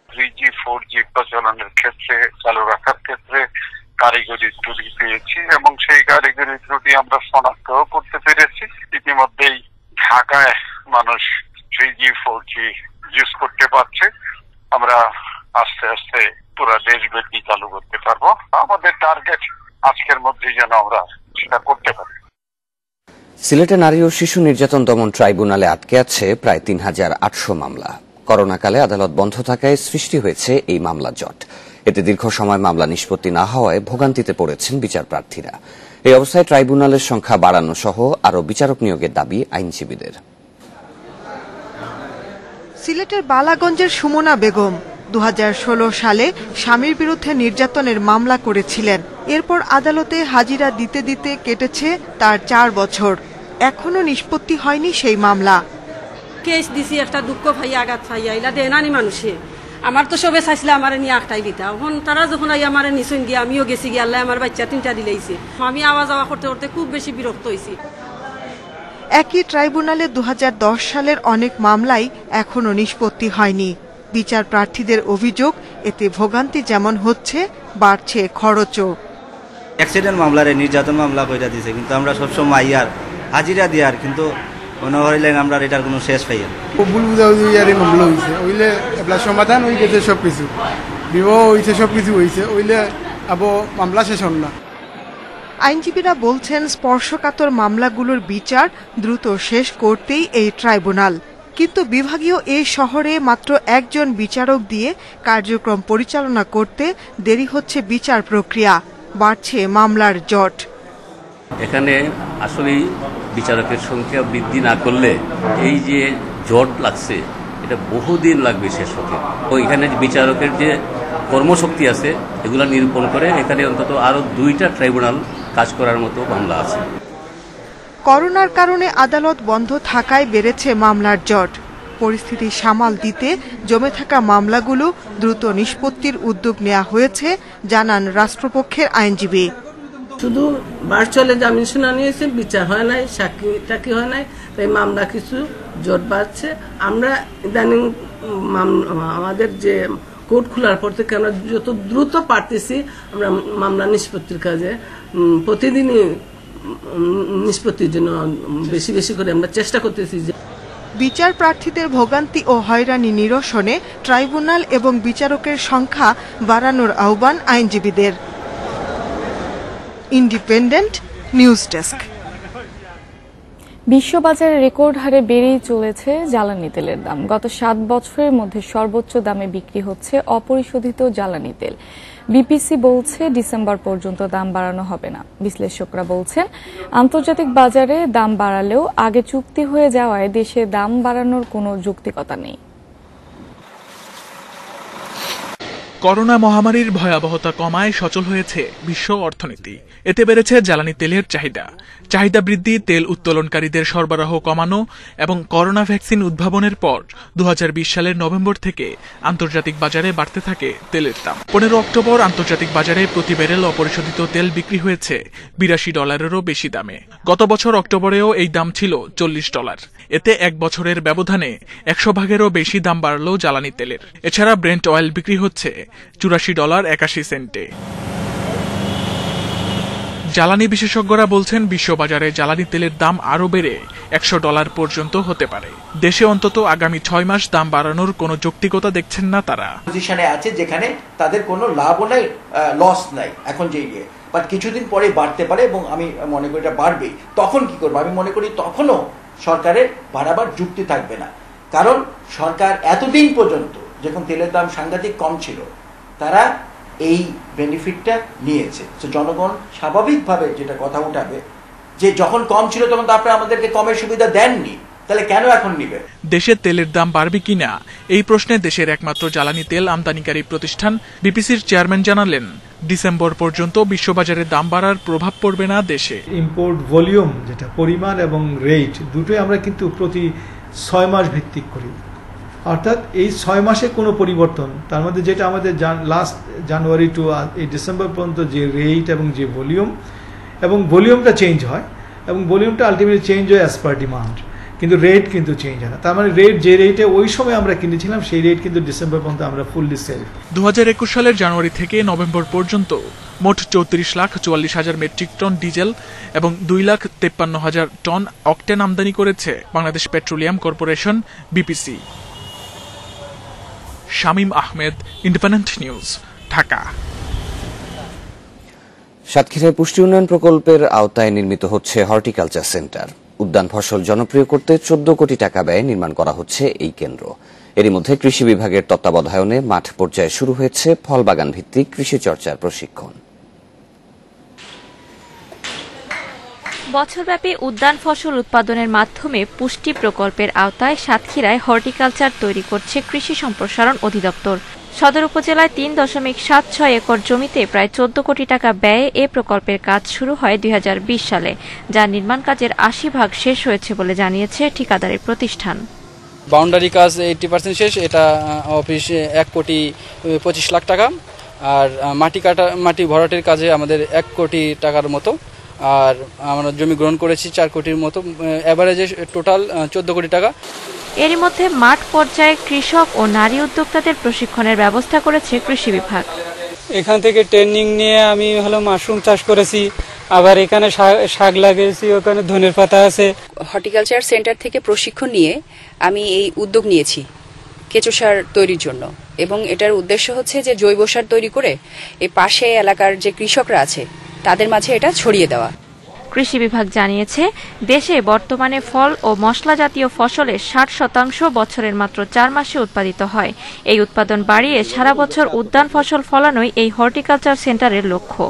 3G 4G প্রচলনের ক্ষেত্রে চালু রাখার ক্ষেত্রে কারিগরি ত্রুটি পেয়েছি এবং সেই কারিগরি ত্রুটি আমরা শনাক্ত করতে পেরেছি। ইতিমধ্যেই ঢাকায় মানুষ 3G 4G ইউজ করতে পারছে। আমরা আস্তে আস্তে পুরো দেশব্যাপী চালু করতে পারবো। আমাদের টার্গেট আজকের মধ্যে যেন আমরা সেটা করতে পারি। সিলেটে নারী ও শিশু নির্যাতন দমন ট্রাইব্যুনালে আটকে আছে প্রায় 3800 মামলা। করোনাকালে আদালত বন্ধ থাকায় সৃষ্টি হয়েছে এই মামলা জট। এতে দীর্ঘ সময় মামলা নিষ্পত্তি না হওয়ায় ভোগান্তিতে পড়েছেন বিচার প্রার্থীরা। এই অবস্থায় ট্রাইব্যুনালের সংখ্যা বাড়ানো সহ আরও বিচারক নিয়োগের দাবি আইনজীবীদের। সিলেটের বালাগঞ্জের সুমনা বেগম 2016 সালে স্বামীর বিরুদ্ধে নির্যাতনের মামলা করেছিলেন। এরপর আদালতে হাজিরা দিতে দিতে কেটেছে তার 4 বছর। এখনো নিষ্পত্তি হয়নি সেই মামলা। কেস দিছি একটা দুঃখ ভাইয়া আঘাত ভাইয়া এলা দেনানি মানুষে আমার তো সবে চাইছিলে আমার নিয়ে আটটাই দিতা। এখন তারা যখন আমার নিচুন গিয়ে আমিও গেছি গিয়ে আল্লাহ আমার বাচ্চা 3টা দিলেইছে। আমি আওয়া যাওয়া করতে করতে খুব বেশি বিরক্ত হয়েছি। একই ট্রাইব্যুনালে 2010 সালের অনেক মামলাই এখনো নিষ্পত্তি হয়নি। বিচার প্রার্থীদের অভিযোগ এতে ভোগান্তি যেমন হচ্ছে, বাড়ছে খরচও। অ্যাক্সিডেন্ট মামলার নির্যাতন মামলা কইরা দিছে, কিন্তু আমরা সবসময় আইয়ার হাজিরা দিয়ার, কিন্তু মনে হইলে আমরা এটার কোনো শেষ পাই না। ভুল বুঝাবুঝি ইয়ারে মামলা হইছে, ওইলে এবলা সমাধান হয়ে গেছে, সবকিছু বিবাহ হইছে, সবকিছু হইছে, ওইলে আবো মামলা শেষ হন না। আইনজীবীরা বলছেন স্পর্শকাতর মামলাগুলোর বিচার দ্রুত শেষ করতেই এই ট্রাইব্যুনাল, কিন্তু বিভাগীয় এই শহরে মাত্র একজন বিচারক দিয়ে কার্যক্রম পরিচালনা করতে দেরি হচ্ছে বিচার প্রক্রিয়া, বাড়ছে মামলার জট। এখানে আসলে বিচারকের সংখ্যা বৃদ্ধি না করলে এই যে জট লাগছে এটা বহুদিন লাগবে শেষ হতে। তো এখানে বিচারকের যে কর্মশক্তি আছে এগুলা নিরূপণ করে এখানে অন্তত আরো 2টা ট্রাইব্যুনাল কাজ করার মতো মামলা আছে। করোনার কারণে আদালত বন্ধ থাকায় বেড়েছে মামলার জট। পরিস্থিতি সামাল দিতে জমে থাকা মামলাগুলো দ্রুত নিষ্পত্তির উদ্যোগ নেওয়া হয়েছে, জানান রাষ্ট্রপক্ষের আইনজীবী। শুধু ভার্চুয়ালে জামিন শুনানি হয়েছে, বিচার হয় নাই, সাক্ষী টাকি হয় নাই, তাই মামলা কিছু জট বাড়ছে। আমরা ইদানিং আমাদের যে কোর্ট খোলার পর থেকে আমরা যত দ্রুত পারতেছি আমরা মামলা নিষ্পত্তির কাজে প্রতিদিনই নিষ্পত্তির জন্য বেশি বেশি করে আমরা চেষ্টা করতেছি। বিচার প্রার্থীদের ভোগান্তি ও হয়রানি নিরসনে ট্রাইব্যুনাল এবং বিচারকের সংখ্যা বাড়ানোর আহ্বান আইনজীবীদের। Independent news desk. বিশ্ববাজারে রেকর্ড হারে বেড়েই চলেছে জ্বালানি তেলের দাম। গত 7 বছরের মধ্যে সর্বোচ্চ দামে বিক্রি হচ্ছে অপরিশোধিত জ্বালানি তেল। বিপিসি বলছে ডিসেম্বর পর্যন্ত দাম বাড়ানো হবে না। বিশ্লেষকরা বলছেন আন্তর্জাতিক বাজারে দাম বাড়ালেও আগে চুক্তি হয়ে যাওয়ায় দেশে দাম বাড়ানোর কোনো যৌক্তিকতা নেই। করোনা মহামারীর ভয়াবহতা কমায় সচল হয়েছে বিশ্ব অর্থনীতি। এতে বেড়েছে জ্বালানি তেলের চাহিদা বৃদ্ধি, তেল উত্তোলনকারীদের সরবরাহ কমানো এবং করোনা ভ্যাকসিন উদ্ভাবনের পর 2020 সালের নভেম্বর থেকে আন্তর্জাতিক বাজারে বাড়তে থাকে তেলের দাম। 15 অক্টোবর আন্তর্জাতিক বাজারে প্রতি ব্যারেল অপরিশোধিত তেল বিক্রি হয়েছে $82-এরও বেশি দামে। গত বছর অক্টোবরেও এই দাম ছিল $40। এতে 1 বছরের ব্যবধানে 100 ভাগেরও বেশি দাম বাড়ল জ্বালানি তেলের। এছাড়া ব্রেন্ট অয়েল বিক্রি হচ্ছে $84.81। জ্বালানি বিশেষজ্ঞরা বলছেন বিশ্ববাজারে জ্বালানি তেলের দাম আরও বেড়ে $100 পর্যন্ত হতে পারে। দেশে অন্তত আগামী 6 মাস দাম বাড়ানোর কোনো যৌক্তিকতা দেখছেন না তারা। পজিশনে আছে যেখানে তাদের কোনো লাভও নাই, লস নাই এখন যে বাট কিছুদিন পরে বাড়তে পারে এবং আমি মনে করি এটা বাড়বে। তখন কি করবো? আমি মনে করি তখনও সরকারের বাড়াবার যুক্তি থাকবে না, কারণ সরকার এতদিন পর্যন্ত যখন তেলের দাম সাংঘাতিক কম ছিল তারা এই বেনিফিটটা নিয়েছে। তো জনগণ স্বাভাবিকভাবে যেটা কথা উঠাবে যে যখন কম ছিল তখন তো আপনারা আমাদেরকে কমের সুবিধা দেননি, তাহলে কেন এখন নিবে? দেশে তেলের দাম বাড়বে কিনা এই প্রশ্নে দেশের একমাত্র জ্বালানি তেল আমদানিকারী প্রতিষ্ঠান বিপিসির চেয়ারম্যান জানালেন ডিসেম্বর পর্যন্ত বিশ্ববাজারে দাম বাড়ার প্রভাব পড়বে না দেশে। ইম্পোর্ট ভলিউম যেটা পরিমাণ এবং রেট দুটোই আমরা কিন্তু প্রতি 6 মাস ভিত্তিক করি, অর্থাৎ এই 6 মাসে কোনো পরিবর্তন, তার মধ্যে যেটা আমাদের লাস্ট জানুয়ারি টু এই ডিসেম্বর পর্যন্ত যে রেট এবং যে ভলিউম, এবং ভলিউমটা চেঞ্জ হয় এবং ভলিউমটা আলটিমেটলি চেঞ্জ হয় অ্যাজ পার ডিমান্ড, কিন্তু রেট কিন্তু চেঞ্জ হয় না। তার মানে রেট যে রেটে ওই সময় আমরা কিনেছিলাম সেই রেট কিন্তু ডিসেম্বর পর্যন্ত আমরা ফুললি সেল। 2021 সালের জানুয়ারি থেকে নভেম্বর পর্যন্ত মোট 34,44,000 মেট্রিক টন ডিজেল এবং 2,53,000 টন অকটেন আমদানি করেছে Bangladesh petroleum corporation BPC. Shamim Ahmed, independent news, Dhaka. সাতক্ষীরায় পুষ্টি উন্নয়ন প্রকল্পের আওতায় নির্মিত হচ্ছে হর্টিকালচার সেন্টার। উদ্যান ফসল জনপ্রিয় করতে 14 কোটি টাকা ব্যয়ে নির্মাণ করা হচ্ছে এই কেন্দ্র। এরই মধ্যে কৃষি বিভাগের তত্ত্বাবধানে মাঠ পর্যায়ে শুরু হয়েছে ফল বাগান ভিত্তিক কৃষি চর্চার প্রশিক্ষণ। বছরব্যাপী উদ্যান ফসল উৎপাদনের মাধ্যমে পুষ্টি প্রকল্পের আওতায় সাতক্ষীরায় হর্টিকালচার তৈরি করছে কৃষি সম্প্রসারণ অধিদপ্তর। সদর উপজেলায় 3.76 একর জমিতে প্রায় 14 কোটি টাকা ব্যয়ে এ প্রকল্পের কাজ শুরু হয় 2020 সালে, যার নির্মাণ কাজের 80% শেষ হয়েছে বলে জানিয়েছে ঠিকাদারের প্রতিষ্ঠান। বাউন্ডারি কাজ 80% শেষ, এটা অফিস 1,25,00,000 টাকা, আর মাটি ভরাটের কাজে আমাদের 1 কোটি টাকার মতো, আর আমরা জমি গ্রহণ করেছি 4 কোটির মতো, এভারেজে টোটাল 14 কোটি টাকা। এরই মধ্যে মাঠ পর্যায়ে কৃষক ও নারী উদ্যোক্তাদের প্রশিক্ষণের ব্যবস্থা করেছে কৃষি বিভাগ। এখান থেকে ট্রেনিং নিয়ে আমি মাশরুম চাষ করেছি, আবার এখানে শাক লাগিয়েছি, ওখানে ধনের পাতা আছে। হর্টিকালচার সেন্টার থেকে প্রশিক্ষণ নিয়ে আমি এই উদ্যোগ নিয়েছি কেঁচো সার তৈরির জন্য, এবং এটার উদ্দেশ্য হচ্ছে যে জৈব সার তৈরি করে এই পাশে এলাকার যে কৃষকরা আছে তাদের মাঝে এটা ছড়িয়ে দেওয়া। কৃষি বিভাগ জানিয়েছে, দেশে বর্তমানে ফল ও মশলা জাতীয় ফসলের 60% বছরের মাত্র 4 মাসে উৎপাদিত হয়। এই উৎপাদন বাড়িয়ে সারা বছর উদ্যান ফসল ফলানোই এই হর্টিকালচার সেন্টারের লক্ষ্য।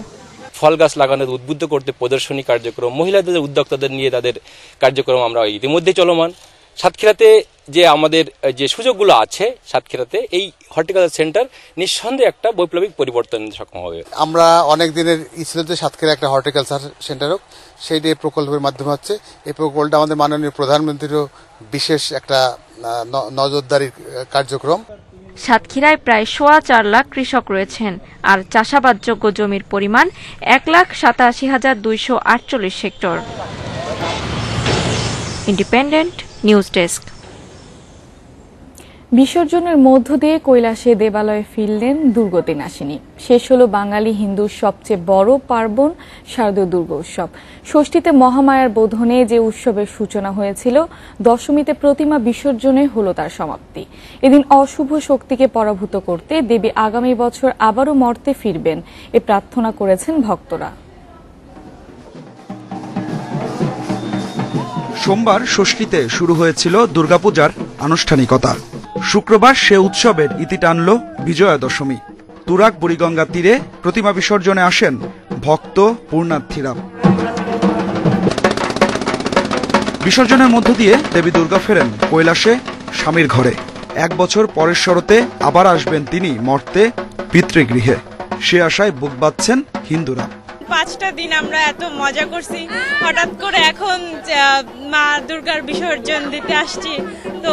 ফল গাছ লাগানোর উদ্বুদ্ধ করতে প্রদর্শনী কার্যক্রম, মহিলাদের উদ্যোক্তাদের নিয়ে তাদের কার্যক্রম আমরা ইতিমধ্যে চলমান। সাতক্ষীরাতে যে আমাদের যে সুযোগগুলো আছে, সাতক্ষীরাতে এই হর্টিকালচার সেন্টার নিঃসন্দেহে একটা বৈপ্লবিক পরিবর্তন সক্ষম হবে। আমরা অনেক দিনের ছিল যে সাতক্ষীরা একটা হর্টিকালচার সেন্টার হোক, সেই প্রকল্পের মাধ্যমে হচ্ছে। এই প্রকল্পটা আমাদের মাননীয় প্রধানমন্ত্রীরও বিশেষ একটা নজরদারি কার্যক্রম। সাতক্ষীরায় প্রায় 4.25 লাখ কৃষক রয়েছেন, আর চাষাবাদযোগ্য জমির পরিমাণ 1,87,248 হেক্টর। Independent news desk. বিসর্জনের মধ্য দিয়ে কৈলাসে দেবালয়ে ফিরলেন দুর্গতি নাশিনী। শেষ হলো বাঙালি হিন্দুর সবচেয়ে বড় পার্বণ শারদীয় দুর্গোৎসব। ষষ্ঠীতে মহামায়ার বোধনে যে উৎসবের সূচনা হয়েছিল, দশমীতে প্রতিমা বিসর্জনে হলো তার সমাপ্তি। এদিন অশুভ শক্তিকে পরাভূত করতে দেবী আগামী বছর আবারও মর্তে ফিরবেন, এ প্রার্থনা করেছেন ভক্তরা। সোমবার ষষ্ঠীতে শুরু হয়েছিল দুর্গাপূজার আনুষ্ঠানিকতা। শুক্রবার সে উৎসবের ইতি টানল বিজয়া দশমী। তুরাগ বুড়িগঙ্গা তীরে প্রতিমা বিসর্জনে আসেন ভক্ত পূর্ণার্থীরা। বিসর্জনের মধ্য দিয়ে দেবী দুর্গা ফেরেন কৈলাসে স্বামীর ঘরে। 1 বছর পরের শরতে আবার আসবেন তিনি মর্তে পিতৃগৃহে। সে আশায় বুক বাঁধছেন হিন্দুরা। 5টা দিন আমরা এত মজা করছি, হঠাৎ করে এখন মা দুর্গার বিসর্জন দিতে আসছি, তো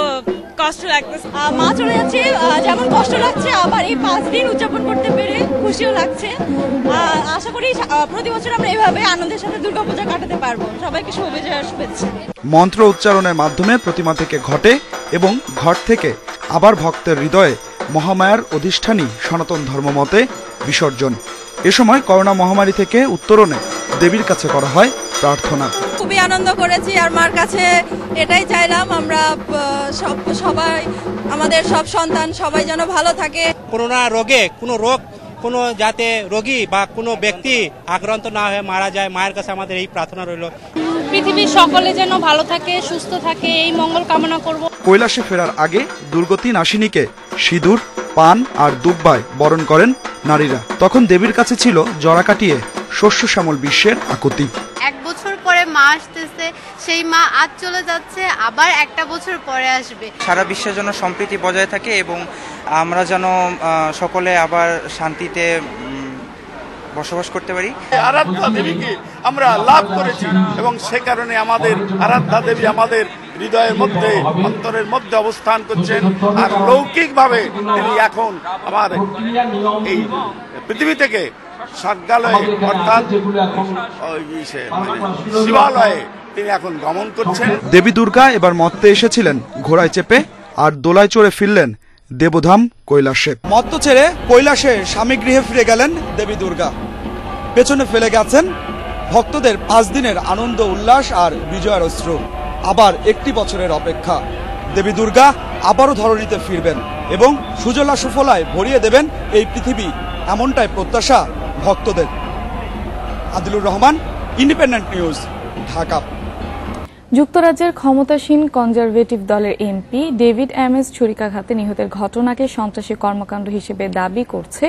কষ্ট লাগতেছে। মা চলে যাচ্ছে, যেমন কষ্ট লাগছে, আবার এই 5 দিন উদযাপন করতে পেরে খুশিও লাগছে। আশা করি প্রতি বছর আমরা এভাবে আনন্দের সাথে দুর্গাপূজা কাটাতে পারবো। সবাইকে শুভেচ্ছা। মন্ত্র উচ্চারণের মাধ্যমে প্রতিমা থেকে ঘটে এবং ঘট থেকে আবার ভক্তের হৃদয়ে মহামায়ার অধিষ্ঠানী সনাতন ধর্মমতে বিসর্জন। এ সময় করোনা মহামারী থেকে উত্তরণে দেবীর কাছে করা হয় প্রার্থনা। খুবই আনন্দ করেছি, আর মার কাছে এটাই চাইলাম আমরা সবাই, আমাদের সব সন্তান সবাই যেন ভালো থাকে। করোনা রোগে কোনো যাতে রোগী বা কোনো ব্যক্তি আক্রান্ত না হয়ে মারা যায়, মায়ের কাছে আমাদের এই প্রার্থনা রইল। পৃথিবীর সকলে যেন ভালো থাকে, সুস্থ থাকে, এই মঙ্গল কামনা করব। কৈলাসে ফেরার আগে দুর্গতি নাশিনীকে সিঁদুর, পান আর দুব্বায় বরণ করেন নারীরা। তখন দেবীর কাছে ছিল জরা কাটিয়ে শস্য শ্যামল বিশ্বের আকুতি। 1 বছর পরে মা আসতেছে, সেই মা আজ চলে যাচ্ছে, আবার 1টা বছর পরে আসবে। সারা বিশ্বের জন্য সম্প্রীতি বজায় থাকে এবং আমরা যেন সকলে আবার শান্তিতে বসবাস করতে পারি। আরাধ্যা দেবীকে আমরা লাভ করেছি এবং সে কারণে আমাদের আরাধ্যা দেবী আমাদের হৃদয়ের মধ্যে, অন্তরের মধ্যে অবস্থান করছেন। আর লৌকিকভাবে তিনি এখন আমার এই পৃথিবী থেকে স্বর্গালয়ে অর্থাৎ শিবালয়ে তিনি এখন গমন করছেন। দেবী দুর্গা এবার মর্তে এসেছিলেন ঘোড়ায় চেপে, আর দোলায় চড়ে ফিরলেন দেবধাম কৈলাসে। মর্ত ছেড়ে কৈলাসে স্বামী গৃহে ফিরে গেলেন দেবী দুর্গা। পেছনে ফেলে গেছেন ভক্তদের 5 দিনের আনন্দ উল্লাস আর বিজয়ের অশ্রু। আবার 1টি বছরের অপেক্ষা। দেবী দুর্গা আবারও ধরণীতে ফিরবেন এবং সুজলা সুফলায় ভরিয়ে দেবেন এই পৃথিবী, এমনটাই প্রত্যাশা ভক্তদের। Adilur Rahman, independent news, Dhaka. যুক্তরাজ্যের ক্ষমতাসীন কনজারভেটিভ দলের এমপি ডেভিড এমএস ছুরিকাঘাতে নিহতের ঘটনাকে সন্ত্রাসী কর্মকাণ্ড হিসেবে দাবি করছে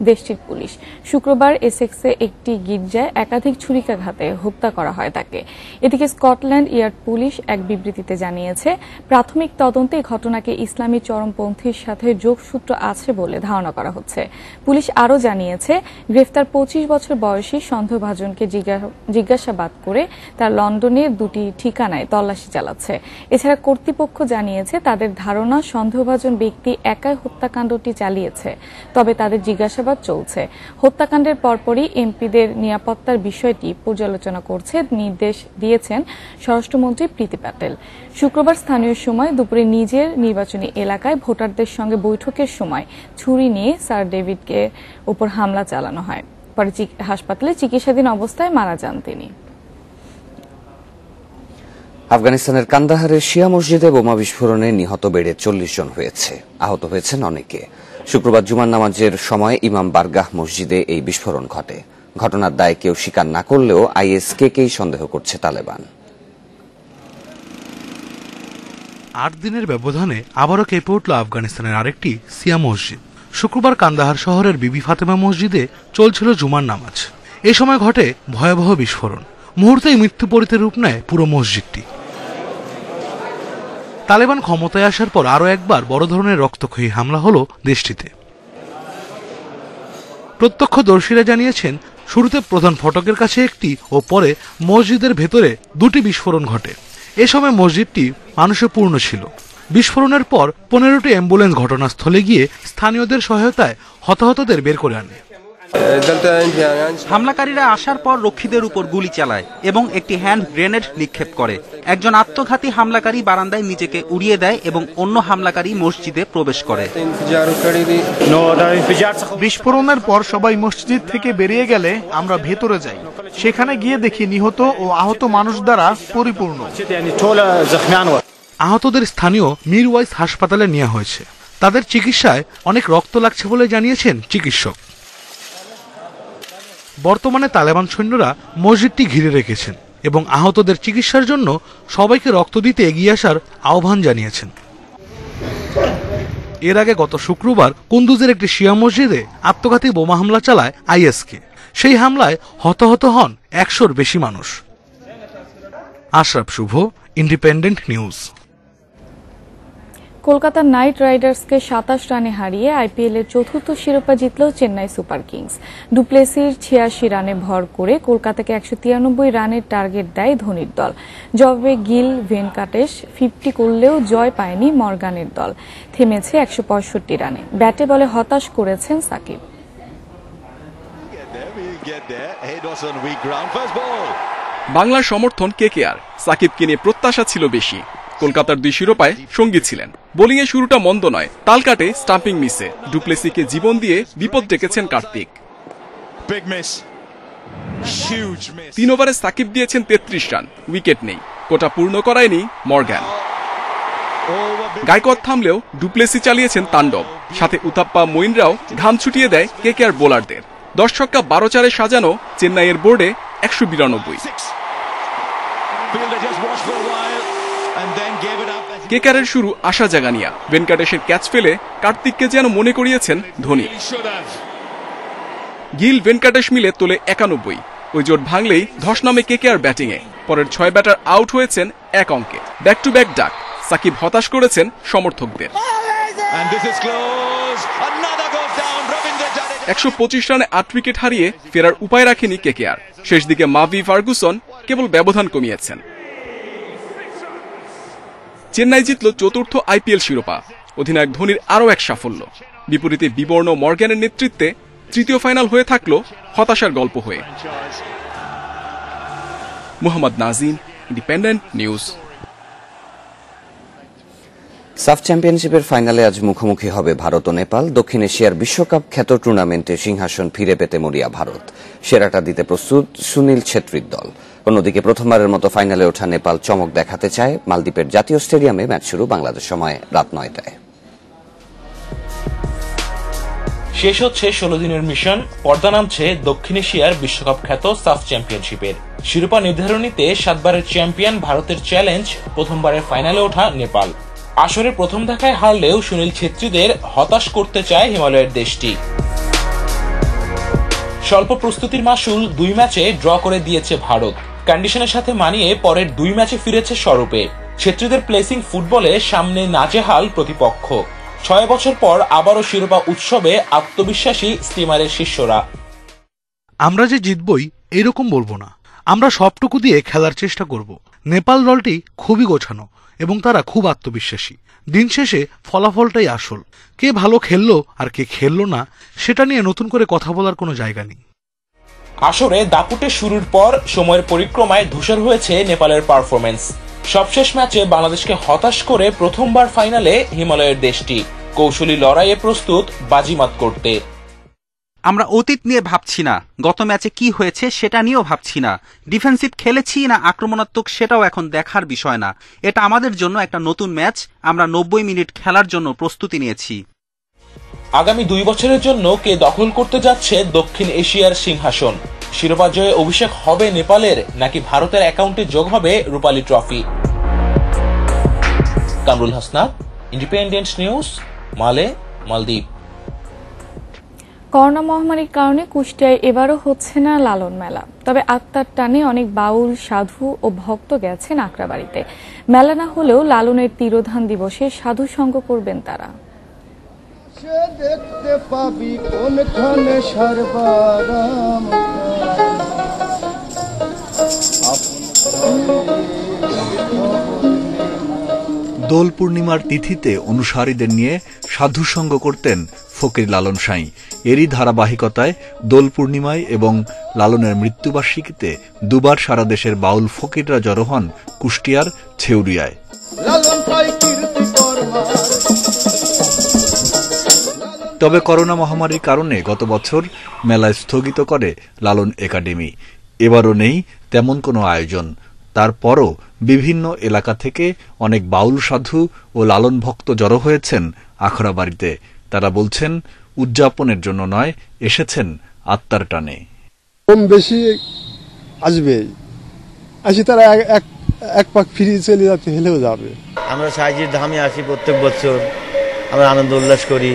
দেশটির পুলিশ। শুক্রবার এসেক্সে একটি গির্জায় একাধিক ছুরিকাঘাতে হত্যা করা হয় তাকে। এদিকে স্কটল্যান্ড ইয়ার্ড পুলিশ এক বিবৃতিতে জানিয়েছে, প্রাথমিক তদন্তে ঘটনাকে ইসলামী চরমপন্থীর সাথে যোগসূত্র আছে বলে ধারণা করা হচ্ছে। পুলিশ আরও জানিয়েছে, গ্রেফতার 25 বছর বয়সী সন্দেহভাজনকে জিজ্ঞাসাবাদ করে তার লন্ডনের 2টি ঠিকানা থানায় তল্লাশি চালাচ্ছে। এছাড়া কর্তৃপক্ষ জানিয়েছে তাদের ধারণা সন্দেহভাজন ব্যক্তি একাই হত্যাকাণ্ডটি চালিয়েছে, তবে তাদের জিজ্ঞাসাবাদ চলছে। হত্যাকাণ্ডের পরপরই এমপিদের নিরাপত্তার বিষয়টি পর্যালোচনা করছে নির্দেশ দিয়েছেন স্বরাষ্ট্রমন্ত্রী প্রীতি প্যাটেল। শুক্রবার স্থানীয় সময় দুপুরে নিজের নির্বাচনী এলাকায় ভোটারদের সঙ্গে বৈঠকের সময় ছুরি নিয়ে স্যার ডেভিডকে উপর হামলা চালানো হয়। পরে হাসপাতালে চিকিৎসাধীন অবস্থায় মারা যান তিনি। আফগানিস্তানের কান্দাহারে শিয়া মসজিদে বোমা বিস্ফোরণে নিহত বেড়ে 40 জন হয়েছে, আহত হয়েছেন অনেকে। শুক্রবার জুমার নামাজের সময় ইমাম বারগাহ মসজিদে এই বিস্ফোরণ ঘটে। ঘটনার দায় কেউ স্বীকার না করলেও আইএসকেই সন্দেহ করছে তালেবান। 8 দিনের ব্যবধানে আবারও কেঁপে উঠল আফগানিস্তানের আরেকটি শিয়া মসজিদ। শুক্রবার কান্দাহার শহরের বিবি ফাতেমা মসজিদে চলছিল জুমার নামাজ। এ সময় ঘটে ভয়াবহ বিস্ফোরণ। মুহূর্তেই মৃত্যুপরিতে রূপ নেয় পুরো মসজিদটি। তালেবান ক্ষমতায় আসার পর আরও একবার বড় ধরনের রক্তক্ষয়ী হামলা হল দেশটিতে। প্রত্যক্ষদর্শীরা জানিয়েছেন শুরুতে প্রধান ফটকের কাছে একটি ও পরে মসজিদের ভেতরে 2টি বিস্ফোরণ ঘটে। এ সময় মসজিদটি মানুষে পূর্ণ ছিল। বিস্ফোরণের পর 15টি অ্যাম্বুলেন্স ঘটনাস্থলে গিয়ে স্থানীয়দের সহায়তায় হতাহতদের বের করে আনে। হামলাকারীরা আসার পর রক্ষীদের উপর গুলি চালায় এবং একটি হ্যান্ড গ্রেনেড নিক্ষেপ করে। একজন আত্মঘাতী হামলাকারী বারান্দায় নিজেকে উড়িয়ে দেয় এবং অন্য হামলাকারী মসজিদে প্রবেশ করে। বিস্ফোরণের পর সবাই মসজিদ থেকে বেরিয়ে গেলে আমরা ভেতরে যাই। সেখানে গিয়ে দেখি নিহত ও আহত মানুষ দ্বারা পরিপূর্ণ। আহতদের স্থানীয় মিরওয়াইজ হাসপাতালে নেওয়া হয়েছে। তাদের চিকিৎসায় অনেক রক্ত লাগছে বলে জানিয়েছেন চিকিৎসক। বর্তমানে তালেবান সৈন্যরা মসজিদটি ঘিরে রেখেছেন এবং আহতদের চিকিৎসার জন্য সবাইকে রক্ত দিতে এগিয়ে আসার আহ্বান জানিয়েছেন। এর আগে গত শুক্রবার কুন্দুজের একটি শিয়া মসজিদে আত্মঘাতী বোমা হামলা চালায় আইএসকে। সেই হামলায় হতাহত হন 100-র বেশি মানুষ। আশরাফ শুভ, ইন্ডিপেন্ডেন্ট নিউজ। কলকাতা নাইট রাইডার্সকে 27 রানে হারিয়ে আইপিএল এর চতুর্থ শিরোপা জিতল চেন্নাই সুপার কিংস। ডুপ্লেসির 86 রানে ভর করে কলকাতাকে 193 রানের টার্গেট দেয় ধোনির দল। জবাবে গিল ভেনকাটেশ 50 করলেও জয় পায়নি মর্গানের দল, থেমেছে 165 রানে। ব্যাটে বলে হতাশ করেছেন সাকিব। বাংলার সমর্থন কেকেআর। সাকিবকে নিয়ে প্রত্যাশা ছিল বেশি। কলকাতার 2 শিরোপায় সঙ্গী ছিলেন। বোলিংয়ে শুরুটা মন্দ নয়, তাল কাটে স্টাম্পিং মিসে। ডুপ্লেসিকে জীবন দিয়ে বিপদ ডেকেছেন কার্তিক। 3 ওভারে সাকিব দিয়েছেন 33 রান, উইকেট নেই। কোটা পূর্ণ করায়নি মর্গান। গায়কোয়াদ থামলেও ডুপ্লেসি চালিয়েছেন তাণ্ডব। সাথে উতাপ্পা মঈনরাও ঘাম ছুটিয়ে দেয় কেকেআর বোলারদের। 10 ছক্কা 12 চারে সাজানো চেন্নাইয়ের বোর্ডে 192। কেকেআরের শুরু আশা জাগানিয়া। ভেনকাটেশের ক্যাচ ফেলে কার্তিককে যেন মনে করিয়েছেন ধোনি। গিল ভেনকাটেশ মিলে তোলে 91। ওই জোট ভাঙলেই ধস নামে কেকেআর ব্যাটিংয়ে। পরের 6 ব্যাটার আউট হয়েছেন 1 অঙ্কে। ব্যাক টু ব্যাক ডাক। সাকিব হতাশ করেছেন সমর্থকদের। 125 রানে 8 উইকেট হারিয়ে ফেরার উপায় রাখেনি কেকেআর। শেষ দিকে মাভি ফার্গুসন কেবল ব্যবধান কমিয়েছেন। চেন্নাই জিতল চতুর্থ আইপিএল শিরোপা। অধিনায়ক ধোনির আরও এক সাফল্য। বিপরীতে বিবর্ণ মর্গ্যানের নেতৃত্বে তৃতীয় ফাইনাল হয়ে থাকলো হতাশার গল্প হয়ে। Mohammad Nazim, independent news. সাফ চ্যাম্পিয়নশিপের ফাইনালে আজ মুখোমুখি হবে ভারত ও নেপাল। দক্ষিণ এশিয়ার বিশ্বকাপ খ্যাত টুর্নামেন্টে সিংহাসন ফিরে পেতে মরিয়া ভারত। সেরাটা দিতে প্রস্তুত সুনীল ছেত্রীর দল। অন্যদিকে প্রথমবারের মতো ফাইনালে ওঠা নেপাল চমক দেখাতে চায়। মালদ্বীপের জাতীয় স্টেডিয়ামে ম্যাচ শুরু বাংলাদেশ সময় রাত 9টায়। শেষ হচ্ছে 16 দিনের মিশন। পর্দা নামছে দক্ষিণ এশিয়ার বিশ্বকাপ খ্যাত সাফ চ্যাম্পিয়নশিপের। শিরোপা নির্ধারণীতে 7 বারের চ্যাম্পিয়ন ভারতের চ্যালেঞ্জ প্রথমবারের ফাইনালে ওঠা নেপাল। আসরের প্রথম দেখায় হারলেও সুনীল ছেত্রীদের হতাশ করতে চায় হিমালয়ের দেশটি। স্বল্প প্রস্তুতির মাসুল 2 ম্যাচে ড্র করে দিয়েছে ভারত। কন্ডিশনের সাথে মানিয়ে পরের 2 ম্যাচে ফিরেছে স্বরূপে। ছেত্রীদের প্লেসিং ফুটবলে সামনে নাজেহাল প্রতিপক্ষ। 6 বছর পর আবারও শিরোপা উৎসবে আত্মবিশ্বাসী স্টিমারের শিষ্যরা। আমরা যে জিতবই এরকম বলবো না। আমরা সবটুকু দিয়ে খেলার চেষ্টা করব। নেপাল দলটি খুবই গোছানো এবং তারা খুব আত্মবিশ্বাসী। দিন শেষে ফলাফলটাই আসল। কে ভালো খেললো আর কে খেললো না সেটা নিয়ে নতুন করে কথা বলার কোনো জায়গা নেই। আসরে দাপুটে শুরুর পর সময়ের পরিক্রমায় ধূসর হয়েছে নেপালের পারফরমেন্স। সবশেষ ম্যাচে বাংলাদেশকে হতাশ করে প্রথমবার ফাইনালে হিমালয়ের দেশটি কৌশলী লড়াইয়ে প্রস্তুত বাজিমাত করতে। আমরা অতীত নিয়ে ভাবছি না, গত ম্যাচে কি হয়েছে সেটা নিয়েও ভাবছি না, ডিফেন্সিভ খেলেছি না আক্রমণাত্মক সেটাও এখন দেখার বিষয় না। এটা আমাদের জন্য একটা নতুন ম্যাচ। আমরা 90 মিনিট খেলার জন্য প্রস্তুতি নিয়েছি। আগামী 2 বছরের জন্য কে দখল করতে যাচ্ছে দক্ষিণ এশিয়ার সিংহাসন? শিরোপা জয়ে অভিষেক হবে নেপালের, নাকি ভারতের অ্যাকাউন্টে যোগ হবে রূপালী trophy? Kamrul Hasnat, independent news, Male, মালদ্বীপ। করোনা মহামারীর কারণে কুষ্টিয়ায় এবারও হচ্ছে না লালন মেলা। তবে আত্মার টানে অনেক বাউল, সাধু ও ভক্ত গেছেন আখড়াবাড়িতে। মেলা না হলেও লালনের তিরোধান দিবসে সাধু সঙ্গ করবেন তারা। দেখতে পাবি কোনখানে সর্বারাম দোল পূর্ণিমার তিথিতে অনুসারীদের নিয়ে সাধুসঙ্গ করতেন ফকির লালন সাঁই। এরই ধারাবাহিকতায় দোল পূর্ণিমায় এবং লালনের মৃত্যুবার্ষিকীতে দুবার সারা দেশের বাউল ফকিররা জড়ো হন কুষ্টিয়ার ছেউরিয়ায়। তবে করোনা মহামারীর কারণে গত বছর মেলা স্থগিত করে লালন একাডেমি। এবারও নেই তেমন কোনো আয়োজন। তারপরও বিভিন্ন এলাকা থেকে অনেক বাউল সাধু ও লালন ভক্ত জড়ো হয়েছেন আখড়াবাড়িতে। তারা বলছেন উদযাপনের জন্য নয়, এসেছেন আত্মার টানে। কম বেশি আসবে, আসি তারা এক পাক ফিরে চলে যাতে হলেও যাবে। আমরা সাইজির ধামে আসি প্রত্যেক বছর, আমরা আনন্দ উল্লাস করি,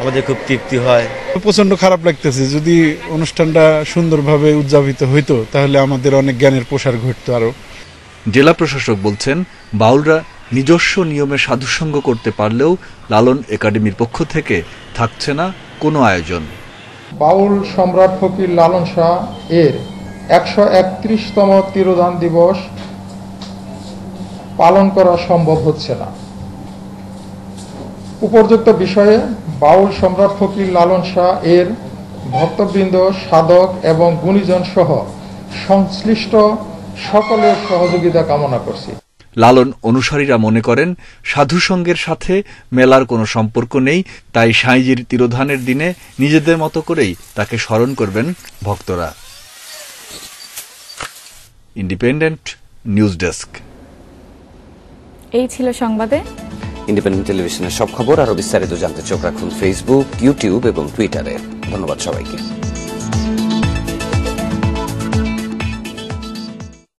আমাদের খুব তৃপ্তি হয়। প্রচন্ড খারাপ লাগতেছে, যদি অনুষ্ঠানটা সুন্দরভাবে উদযাপিত হইতো তাহলে আমাদের অনেক জ্ঞানের প্রসার ঘটতো আরো। জেলা প্রশাসক বলছেন বাউলরা নিজস্ব নিয়মে সাধুসঙ্গ করতে পারলেও লালন একাডেমির পক্ষ থেকে থাকছে না কোনো আয়োজন। বাউল সম্রাট ফকির লালন শাহ এর 131তম তিরোধান দিবস পালন করা সম্ভব হচ্ছে না। উপর্যুক্ত বিষয়ে বাউল সম্রাট ফকির লালন শাহ এর ভক্তবৃন্দ, সাধক এবং গুণীজন সহ সংশ্লিষ্ট সকলের সহযোগিতা কামনা করছি। লালন অনুসারীরা মনে করেন সাধুসঙ্গের সাথে মেলার কোনো সম্পর্ক নেই, তাই সাঁইজির তিরোধানের দিনে নিজেদের মতো করেই তাকে স্মরণ করবেন ভক্তরা। Independent news desk. এই ছিল সংবাদে। ইন্ডিপেন্ডেন্ট টেলিভিশনের সব খবর আরো বিস্তারিত জানতে চোখ রাখুন ফেসবুক, ইউটিউব এবং টুইটারে। ধন্যবাদ সবাইকে।